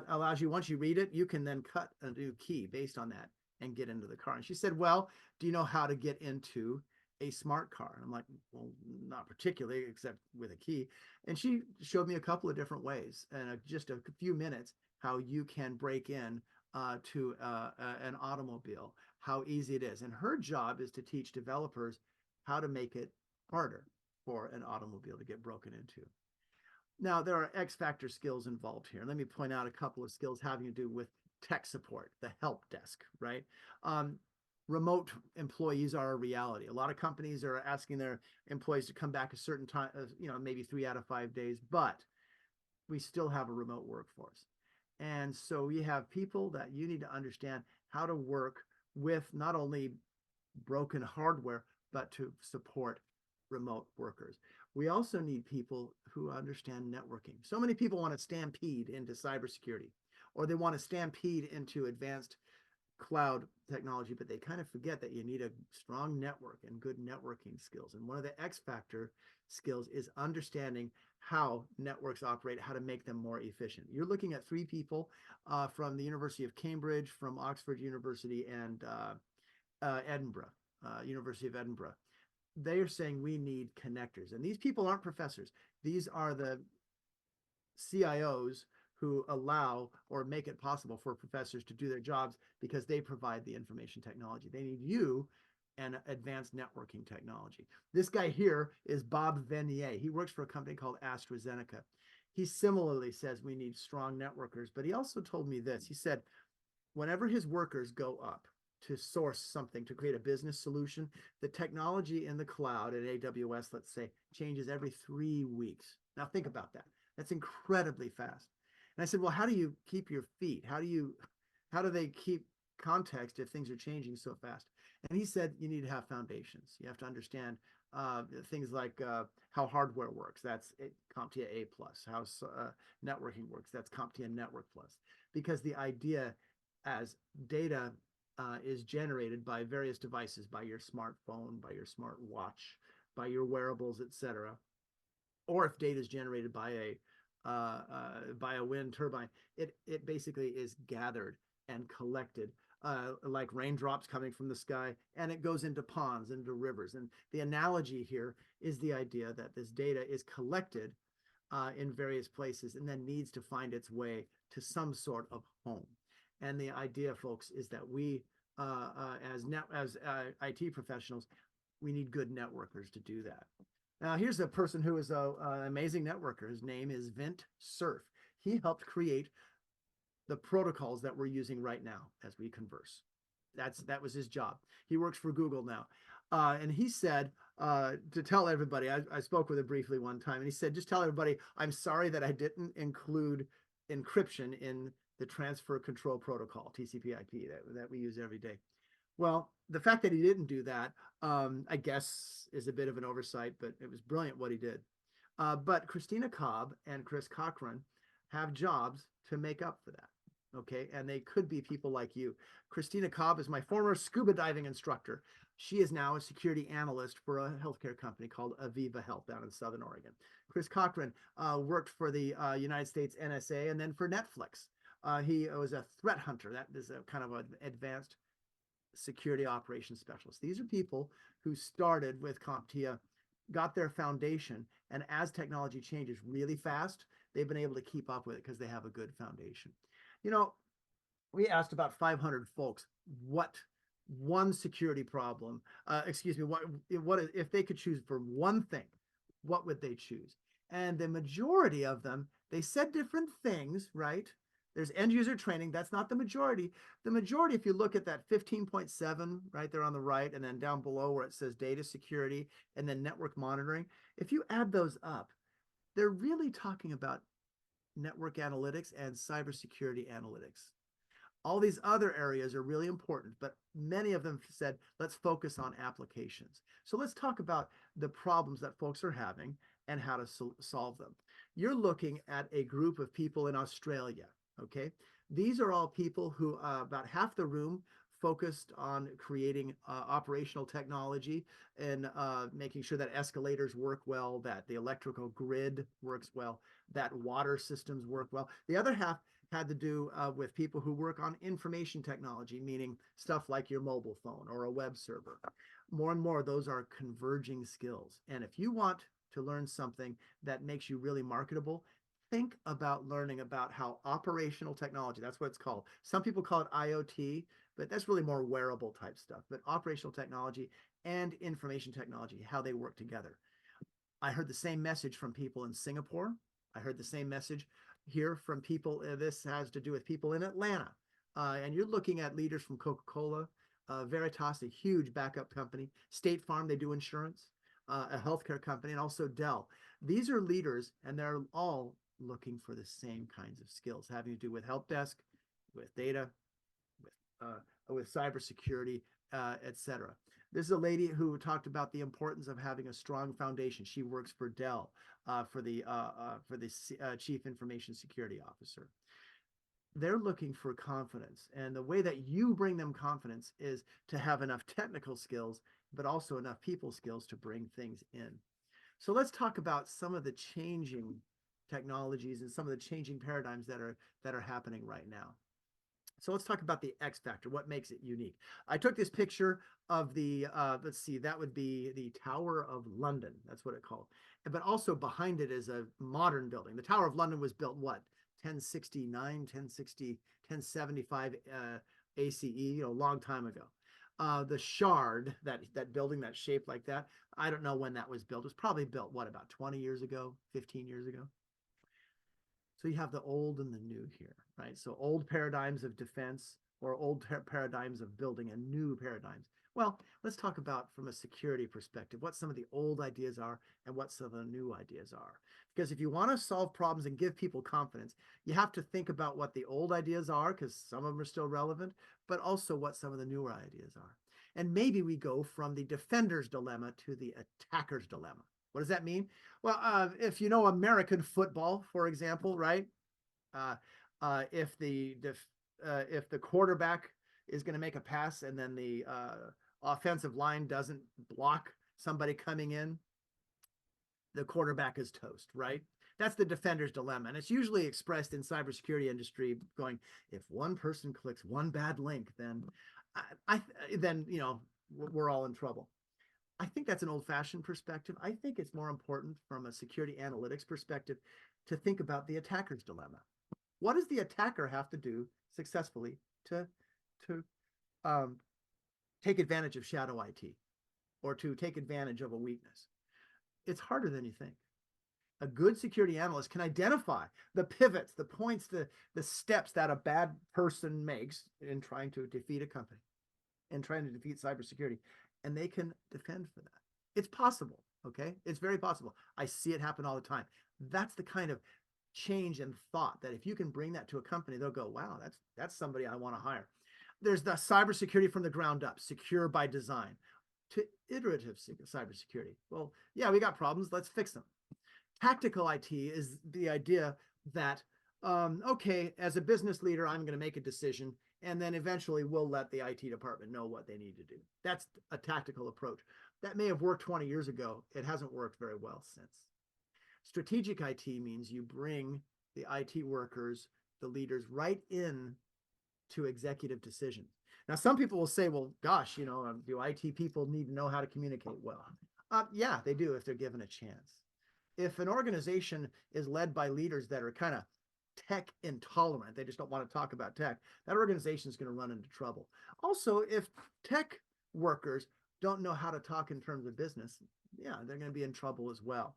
Speaker 2: allows you, once you read it, you can then cut a new key based on that and get into the car. And she said, well, do you know how to get into a smart car? And I'm like, well, not particularly, except with a key. And she showed me a couple of different ways and just a few minutes how you can break in to an automobile, how easy it is. And her job is to teach developers how to make it harder for an automobile to get broken into. Now, there are X factor skills involved here. Let me point out a couple of skills having to do with tech support, the help desk, right? Remote employees are a reality. A lot of companies are asking their employees to come back a certain time, maybe 3 out of 5 days, but we still have a remote workforce. And so we have people that you need to understand how to work with not only broken hardware, but to support remote workers. We also need people who understand networking. So many people want to stampede into cybersecurity, or they want to stampede into advanced cloud technology, but they kind of forget that you need a strong network and good networking skills. And one of the X factor skills is understanding how networks operate, how to make them more efficient. You're looking at 3 people from the University of Cambridge, from Oxford University, and Edinburgh, University of Edinburgh. They are saying we need connectors. And these people aren't professors. These are the CIOs who allow or make it possible for professors to do their jobs because they provide the information technology. They need you and advanced networking technology. This guy here is Bob Venier. He works for a company called AstraZeneca. He similarly says we need strong networkers, but he also told me this. He said, whenever his workers go up to source something, to create a business solution, the technology in the cloud at AWS, let's say, changes every 3 weeks. Now think about that. That's incredibly fast. And I said, well, how do you keep your feet? How do they keep context if things are changing so fast? And he said, you need to have foundations. You have to understand things like how hardware works. That's CompTIA A+. How networking works. That's CompTIA Network+. Because the idea as data is generated by various devices, by your smartphone, by your smart watch, by your wearables, etc., or if data is generated by a wind turbine, it basically is gathered and collected like raindrops coming from the sky, and it goes into ponds, into rivers. And the analogy here is the idea that this data is collected in various places and then needs to find its way to some sort of home. And the idea, folks, is that we, as IT professionals, we need good networkers to do that. Now, here's a person who is an amazing networker. His name is Vint Cerf. He helped create the protocols that we're using right now as we converse. That was his job. He works for Google now. And he said to tell everybody, I spoke with him briefly one time, and he said, just tell everybody, I'm sorry that I didn't include encryption in the transfer control protocol, TCP/IP, that we use every day. Well, the fact that he didn't do that, I guess, is a bit of an oversight, but it was brilliant what he did. But Christina Cobb and Chris Cochran have jobs to make up for that. Okay, and they could be people like you. Christina Cobb is my former scuba diving instructor. She is now a security analyst for a healthcare company called Aviva Health down in Southern Oregon. Chris Cochran worked for the United States NSA and then for Netflix. He was a threat hunter. That is a kind of an advanced security operations specialist. These are people who started with CompTIA, got their foundation, and as technology changes really fast, they've been able to keep up with it because they have a good foundation. You know, we asked about 500 folks what one security problem, what if they could choose for one thing, what would they choose? And the majority of them, they said different things, right? There's end user training. That's not the majority. The majority, if you look at that 15.7 right there on the right, and then down below where it says data security and then network monitoring, if you add those up, they're really talking about network analytics, and cybersecurity analytics. All these other areas are really important, but many of them said, let's focus on applications. So let's talk about the problems that folks are having and how to solve them. You're looking at a group of people in Australia, okay? These are all people who, about half the room, focused on creating operational technology and making sure that escalators work well, that the electrical grid works well, that water systems work well. The other half had to do with people who work on information technology, meaning stuff like your mobile phone or a web server. More and more, those are converging skills. And if you want to learn something that makes you really marketable, think about learning about how operational technology, that's what it's called. Some people call it IoT, but that's really more wearable type stuff. But operational technology and information technology, how they work together. I heard the same message from people in Singapore. I heard the same message here from people. This has to do with people in Atlanta. And you're looking at leaders from Coca-Cola, Veritas, a huge backup company, State Farm, they do insurance, a healthcare company, and also Dell. These are leaders, and they're all looking for the same kinds of skills having to do with help desk, with data, with cybersecurity, etc. This is a lady who talked about the importance of having a strong foundation. She works for Dell, for the Chief Information Security Officer. They're looking for confidence, and the way that you bring them confidence is to have enough technical skills, but also enough people skills to bring things in. So let's talk about some of the changing technologies and some of the changing paradigms that are happening right now. So let's talk about the X factor, what makes it unique. I took this picture of the, let's see, that would be the Tower of London. That's what it's called. But also behind it is a modern building. The Tower of London was built, what, 1069, 1060, 1075 ACE, a long time ago. The Shard, that building that's shaped like that, I don't know when that was built. It was probably built, what, about 20 years ago, 15 years ago? So you have the old and the new here, right? So old paradigms of defense or old paradigms of building and new paradigms. Well, let's talk about from a security perspective, what some of the old ideas are and what some of the new ideas are. Because if you want to solve problems and give people confidence, you have to think about what the old ideas are, because some of them are still relevant, but also what some of the newer ideas are. And maybe we go from the defender's dilemma to the attacker's dilemma. What does that mean? Well, if you know American football, for example, right? If the quarterback is going to make a pass and then the offensive line doesn't block somebody coming in, the quarterback is toast, right? That's the defender's dilemma. And it's usually expressed in cybersecurity industry going, if one person clicks one bad link, then we're all in trouble. I think that's an old-fashioned perspective. I think it's more important from a security analytics perspective to think about the attacker's dilemma. What does the attacker have to do successfully to take advantage of shadow IT or to take advantage of a weakness? It's harder than you think. A good security analyst can identify the pivots, the points, the steps that a bad person makes in trying to defeat a company, in trying to defeat cybersecurity. And they can defend for that. It's possible, okay? It's very possible. I see it happen all the time. That's the kind of change in thought that if you can bring that to a company, they'll go, wow, that's somebody I want to hire. There's the cybersecurity from the ground up, secure by design, to iterative cybersecurity. Well, yeah, we got problems. Let's fix them. Tactical IT is the idea that, okay, as a business leader, I'm going to make a decision, and then eventually we'll let the IT department know what they need to do. That's a tactical approach. That may have worked 20 years ago. It hasn't worked very well since. Strategic IT means you bring the IT workers, the leaders, right in to executive decisions. Now, some people will say, well, gosh, do IT people need to know how to communicate well? Yeah, they do if they're given a chance. If an organization is led by leaders that are kind of tech intolerant, they just don't want to talk about tech, that organization is going to run into trouble. Also, if tech workers don't know how to talk in terms of business, yeah, they're going to be in trouble as well.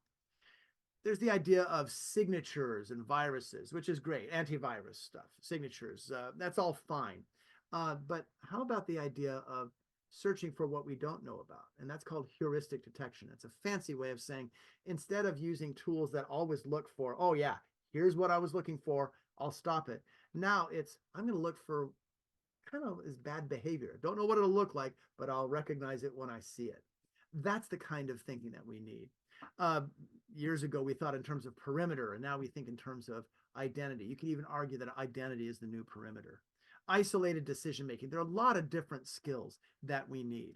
Speaker 2: There's the idea of signatures and viruses, which is great, antivirus stuff, signatures, that's all fine. But how about the idea of searching for what we don't know about? And that's called heuristic detection. It's a fancy way of saying, instead of using tools that always look for, oh yeah, Here's what I was looking for. I'll stop it. Now it's, I'm going to look for kind of is bad behavior. Don't know what it'll look like, but I'll recognize it when I see it. That's the kind of thinking that we need. Years ago, we thought in terms of perimeter, and now we think in terms of identity. You can even argue that identity is the new perimeter. Isolated decision making. There are a lot of different skills that we need.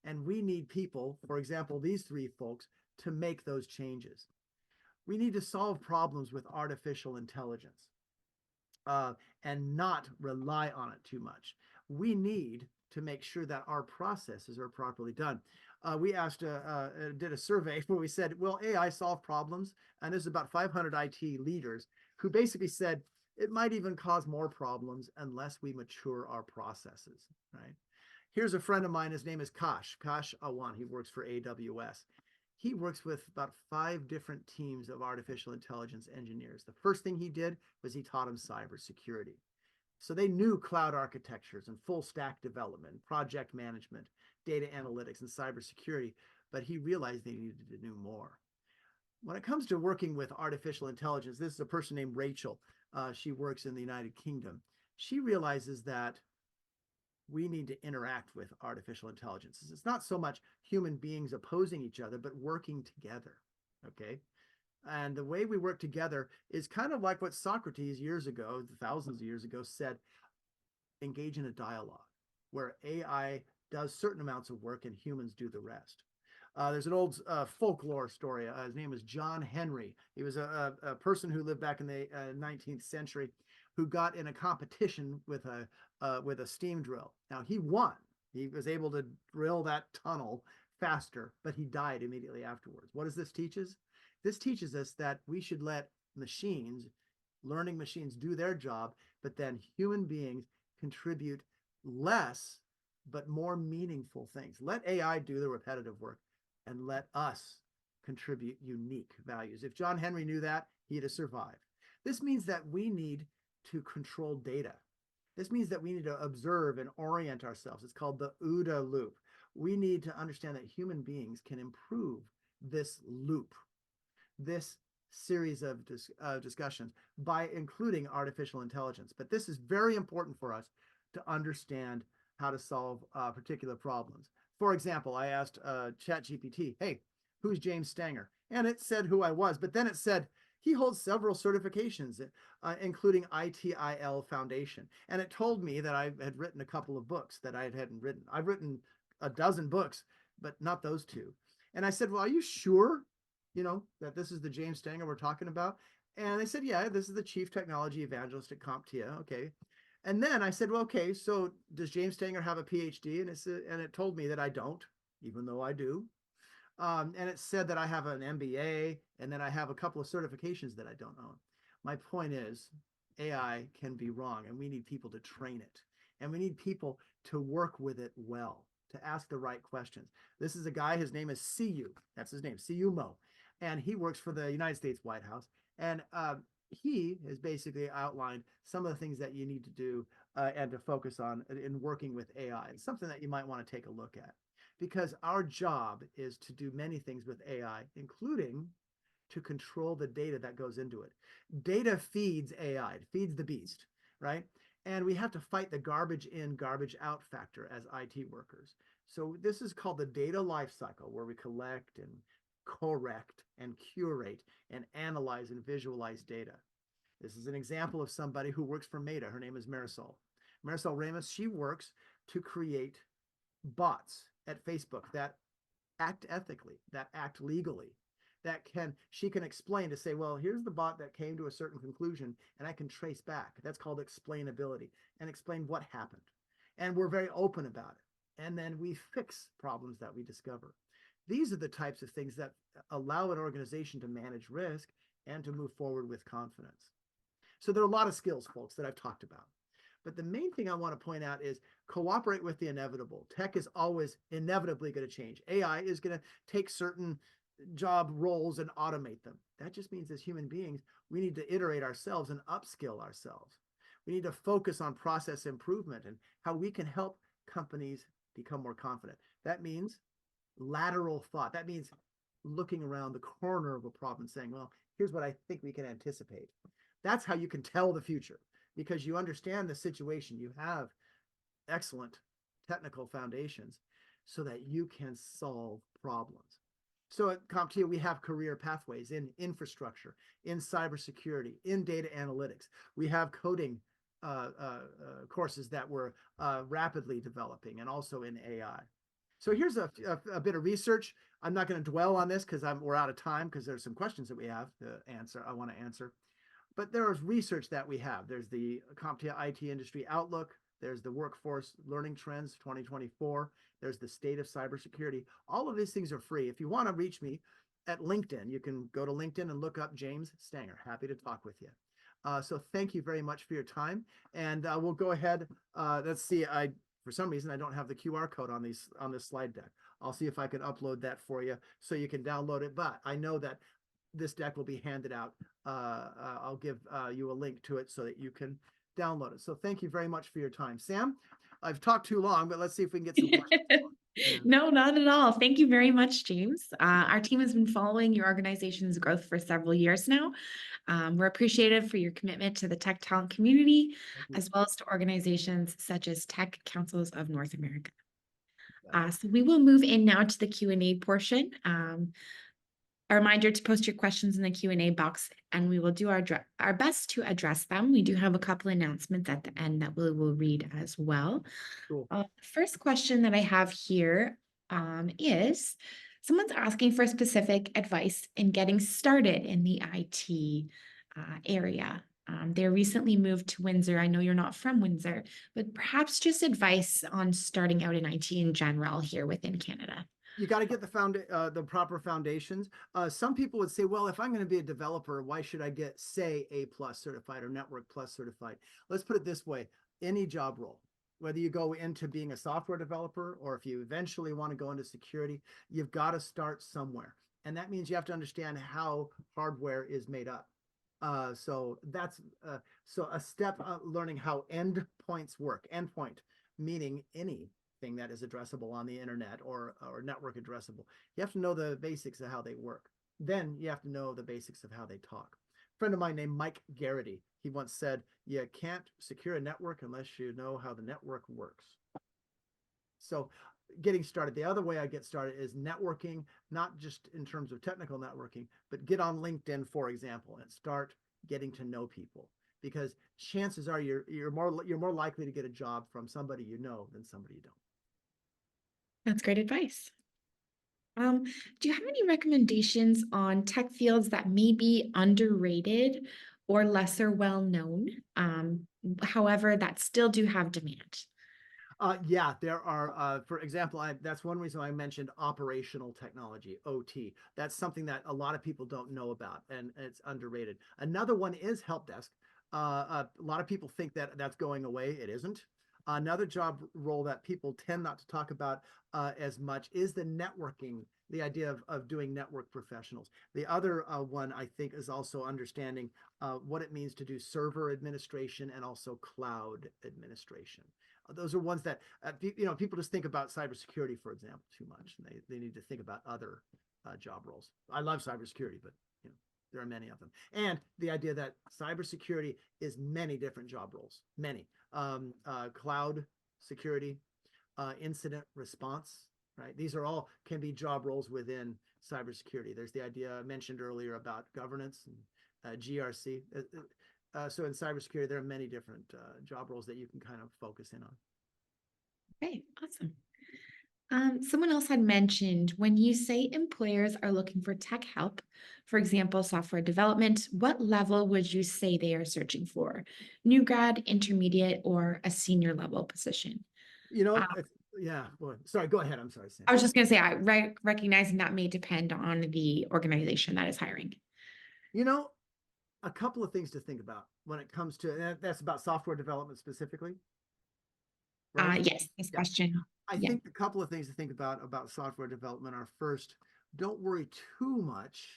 Speaker 2: And we need people, for example, these three folks, to make those changes. We need to solve problems with artificial intelligence and not rely on it too much. We need to make sure that our processes are properly done. We did a survey where we said, will AI solve problems? And there's about 500 IT leaders who basically said it might even cause more problems unless we mature our processes, right? Here's a friend of mine. His name is Kash Awan. He works for AWS. He works with about 5 different teams of artificial intelligence engineers. The first thing he did was he taught them cybersecurity. So they knew cloud architectures and full stack development, project management, data analytics, and cybersecurity, but he realized they needed to do more. When it comes to working with artificial intelligence, this is a person named Rachel. She works in the United Kingdom. She realizes that we need to interact with artificial intelligence. It's not so much human beings opposing each other, but working together, okay? And the way we work together is kind of like what Socrates years ago, thousands of years ago, said, engage in a dialogue where AI does certain amounts of work and humans do the rest. There's an old folklore story. His name is John Henry. He was a person who lived back in the 19th century who got in a competition with a steam drill. Now, he won. He was able to drill that tunnel faster, but he died immediately afterwards. What does this teach us? This teaches us that we should let machines, learning machines, do their job, but then human beings contribute less, but more meaningful things. Let AI do the repetitive work and let us contribute unique values. If John Henry knew that, he'd have survived. This means that we need to control data. This means that we need to observe and orient ourselves. It's called the OODA loop. We need to understand that human beings can improve this loop, this series of discussions by including artificial intelligence. But this is very important for us to understand how to solve particular problems. For example, I asked ChatGPT, hey, who's James Stanger? And it said who I was, but then it said, he holds several certifications, including ITIL Foundation. And it told me that I had written a couple of books that I hadn't written. I've written a dozen books, but not those 2. And I said, well, are you sure, that this is the James Stanger we're talking about? And they said, yeah, this is the Chief Technology Evangelist at CompTIA. Okay. And then I said, well, okay, so does James Stanger have a PhD? And it told me that I don't, even though I do. And it said that I have an MBA, and then I have a couple of certifications that I don't own. My point is, AI can be wrong, and we need people to train it. And we need people to work with it well, to ask the right questions. This is a guy, his name is CU. That's his name, CU Mo. And he works for the United States White House. And he has basically outlined some of the things that you need to do and to focus on in working with AI. It's something that you might want to take a look at, because our job is to do many things with AI, including to control the data that goes into it. Data feeds AI, it feeds the beast, right? And we have to fight the garbage in, garbage out factor as IT workers. So this is called the data life cycle, where we collect and correct and curate and analyze and visualize data. This is an example of somebody who works for Meta. Her name is Marisol. Marisol Ramos, she works to create bots at Facebook that act ethically, that act legally, that she can explain to say, well, here's the bot that came to a certain conclusion, and I can trace back. That's called explainability, and explain what happened. And we're very open about it. And then we fix problems that we discover. These are the types of things that allow an organization to manage risk and to move forward with confidence. So there are a lot of skills, folks, that I've talked about. But the main thing I want to point out is cooperate with the inevitable. Tech is always inevitably going to change. AI is going to take certain job roles and automate them. That just means as human beings, we need to iterate ourselves and upskill ourselves. We need to focus on process improvement and how we can help companies become more confident. That means lateral thought. That means looking around the corner of a problem and saying, well, Here's what I think we can anticipate. That's how you can tell the future, because you understand the situation. You have excellent technical foundations so that you can solve problems. So at CompTIA, we have career pathways in infrastructure, in cybersecurity, in data analytics. We have coding courses that we're rapidly developing, and also in AI. So here's a bit of research. I'm not going to dwell on this because we're out of time, because there's some questions that we have to answer. I want to answer. But there is research that we have. There's the CompTIA IT Industry Outlook. There's the Workforce Learning Trends 2024. There's the State of Cybersecurity. All of these things are free. If you want to reach me at LinkedIn, you can go to LinkedIn and look up James Stanger. Happy to talk with you. So thank you very much for your time. And we'll go ahead. Let's see. For some reason, I don't have the QR code on this slide deck. I'll see if I can upload that for you so you can download it. But I know that this deck will be handed out. I'll give you a link to it so that you can download it. So thank you very much for your time. Sam, I've talked too long, but let's see if we can get some questions.
Speaker 1: No, not at all. Thank you very much, James. Our team has been following your organization's growth for several years now. We're appreciative for your commitment to the tech talent community, as well as to organizations such as Tech Councils of North America. So we will move in now to the Q&A portion. A reminder to post your questions in the Q&A box, and we will do our best to address them. We do have a couple announcements at the end that we will read as well.
Speaker 2: Cool.
Speaker 1: First question that I have here is, someone's asking for specific advice in getting started in the IT area. They recently moved to Windsor. I know you're not from Windsor, but perhaps just advice on starting out in IT in general here within Canada.
Speaker 2: You got to get the proper foundations. Some people would say, well, if I'm going to be a developer, why should I get, say, A+ certified or Network Plus certified? Let's put it this way. Any job role, whether you go into being a software developer or if you eventually want to go into security, you've got to start somewhere. And that means you have to understand how hardware is made up. So that's so a step learning how endpoints work. Endpoint meaning anything that is addressable on the internet or network addressable. You have to know the basics of how they work. Then you have to know the basics of how they talk. A friend of mine named Mike Garrity, he once said, you can't secure a network unless you know how the network works. So getting started, the other way I get started is networking, not just in terms of technical networking, but get on LinkedIn, for example, and start getting to know people, because chances are you're more likely to get a job from somebody you know than somebody you don't.
Speaker 1: That's great advice. Do you have any recommendations on tech fields that may be underrated or lesser well known, however, that still do have demand?
Speaker 2: Yeah, there are, for example, that's one reason I mentioned operational technology, OT. That's something that a lot of people don't know about, and it's underrated. Another one is help desk. A lot of people think that that's going away. It isn't. Another job role that people tend not to talk about as much is the networking, the idea of doing network professionals. The other one I think is also understanding what it means to do server administration and also cloud administration. Those are ones that, people just think about cybersecurity, for example, too much. And they need to think about other job roles. I love cybersecurity, but there are many of them. And the idea that cybersecurity is many different job roles, many. Cloud security, incident response, right? These are all can be job roles within cybersecurity. There's the idea I mentioned earlier about governance and GRC. So in cybersecurity, there are many different job roles that you can kind of focus in on.
Speaker 1: Okay, awesome. Someone else had mentioned, when you say employers are looking for tech help, for example, software development, what level would you say they are searching for? New grad, intermediate, or a senior level position?
Speaker 2: Yeah, well, sorry, go ahead. I'm sorry, Sam.
Speaker 1: I was just going to say, recognizing that may depend on the organization that is hiring.
Speaker 2: A couple of things to think about when it comes to, that's about software development specifically, right?
Speaker 1: Yes, this question.
Speaker 2: I think a couple of things to think about software development are, first, don't worry too much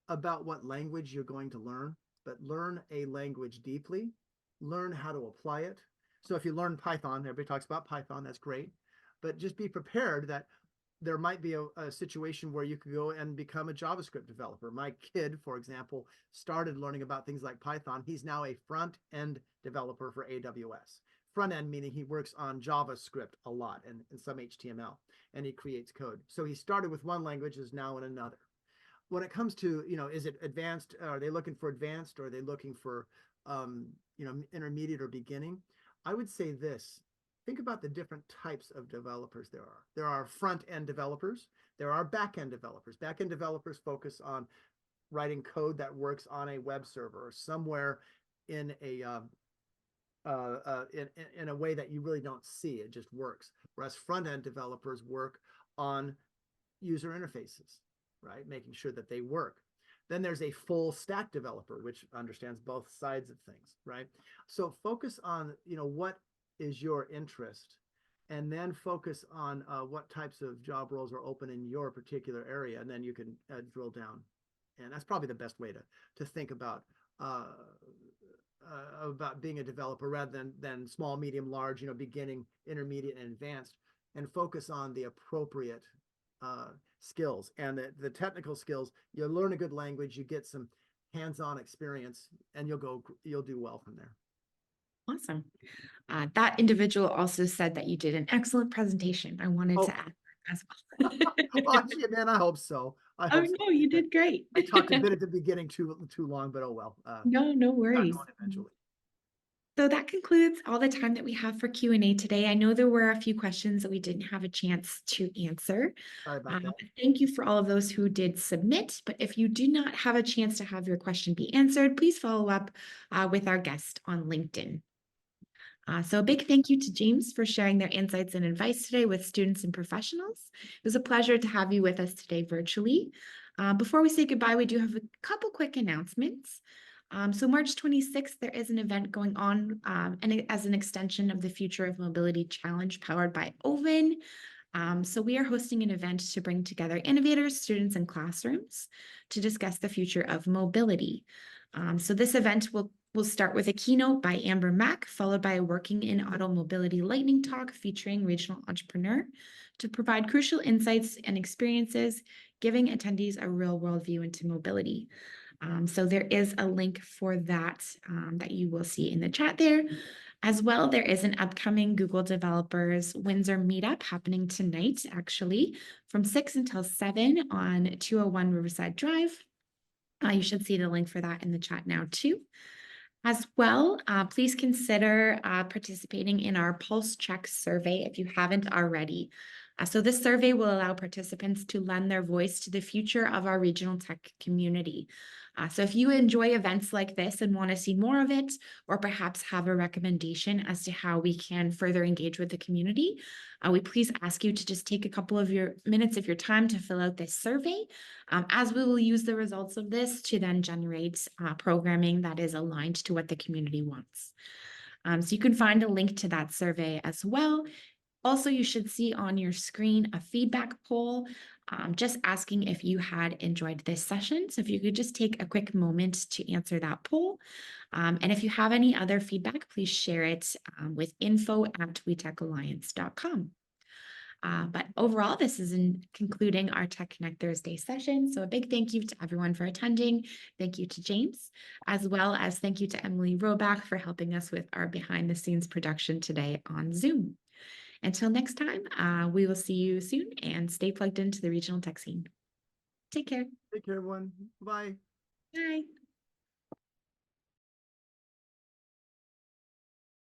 Speaker 2: about what language you're going to learn, but learn a language deeply, learn how to apply it. So if you learn Python, everybody talks about Python, that's great, but just be prepared that there might be a situation where you could go and become a JavaScript developer. My kid, for example, started learning about things like Python. He's now a front-end developer for AWS. Front end meaning he works on JavaScript a lot and some HTML, and he creates code. So he started with one language, is now in another. When it comes to, is it advanced? Are they looking for advanced, or are they looking for, intermediate or beginning? I would say this. Think about the different types of developers there are. There are front-end developers. There are back-end developers. Back-end developers focus on writing code that works on a web server or somewhere in a in a way that you really don't see. It just works. Whereas front-end developers work on user interfaces, right? Making sure that they work. Then there's a full stack developer, which understands both sides of things, right? So focus on, what is your interest, and then focus on what types of job roles are open in your particular area, and then you can drill down. And that's probably the best way to think about being a developer, rather than small, medium, large, beginning, intermediate, and advanced, and focus on the appropriate skills. And the technical skills, you learn a good language, you get some hands-on experience, and you'll do well from there.
Speaker 1: Awesome. That individual also said that you did an excellent presentation. I wanted to add as well.
Speaker 2: Oh, gee, man, I hope so. I hope so.
Speaker 1: No, you did great.
Speaker 2: I talked a bit at the beginning too long, but oh well.
Speaker 1: No worries.
Speaker 2: Eventually.
Speaker 1: So that concludes all the time that we have for Q&A today. I know there were a few questions that we didn't have a chance to answer.
Speaker 2: Sorry about that.
Speaker 1: Thank you for all of those who did submit. But if you do not have a chance to have your question be answered, please follow up with our guest on LinkedIn. So a big thank you to James for sharing their insights and advice today with students and professionals. It was a pleasure to have you with us today virtually. Before we say goodbye, we do have a couple quick announcements. So March 26th, there is an event going on and as an extension of the Future of Mobility Challenge powered by Oven. So we are hosting an event to bring together innovators, students, and classrooms to discuss the future of mobility. So this event will start with a keynote by Amber Mack, followed by a Working in Auto Mobility lightning talk featuring regional entrepreneur to provide crucial insights and experiences, giving attendees a real-world view into mobility. So there is a link for that that you will see in the chat there. As well, there is an upcoming Google Developers Windsor meetup happening tonight, actually, from 6 until 7 on 201 Riverside Drive. You should see the link for that in the chat now, too. As well, please consider participating in our Pulse Check survey if you haven't already. So this survey will allow participants to lend their voice to the future of our regional tech community. So if you enjoy events like this and want to see more of it, or perhaps have a recommendation as to how we can further engage with the community, we please ask you to just take a couple of your minutes of your time to fill out this survey, as we will use the results of this to then generate programming that is aligned to what the community wants. So you can find a link to that survey as well. Also, you should see on your screen a feedback poll, just asking if you had enjoyed this session. So if you could just take a quick moment to answer that poll. And if you have any other feedback, please share it with info@WeTechAlliance.com. But overall, this is concluding our Tech Connect Thursday session. So a big thank you to everyone for attending. Thank you to James, as well as thank you to Emily Roback for helping us with our behind the scenes production today on Zoom. Until next time, we will see you soon and stay plugged into the regional tech scene. Take care.
Speaker 2: Take care, everyone. Bye.
Speaker 1: Bye.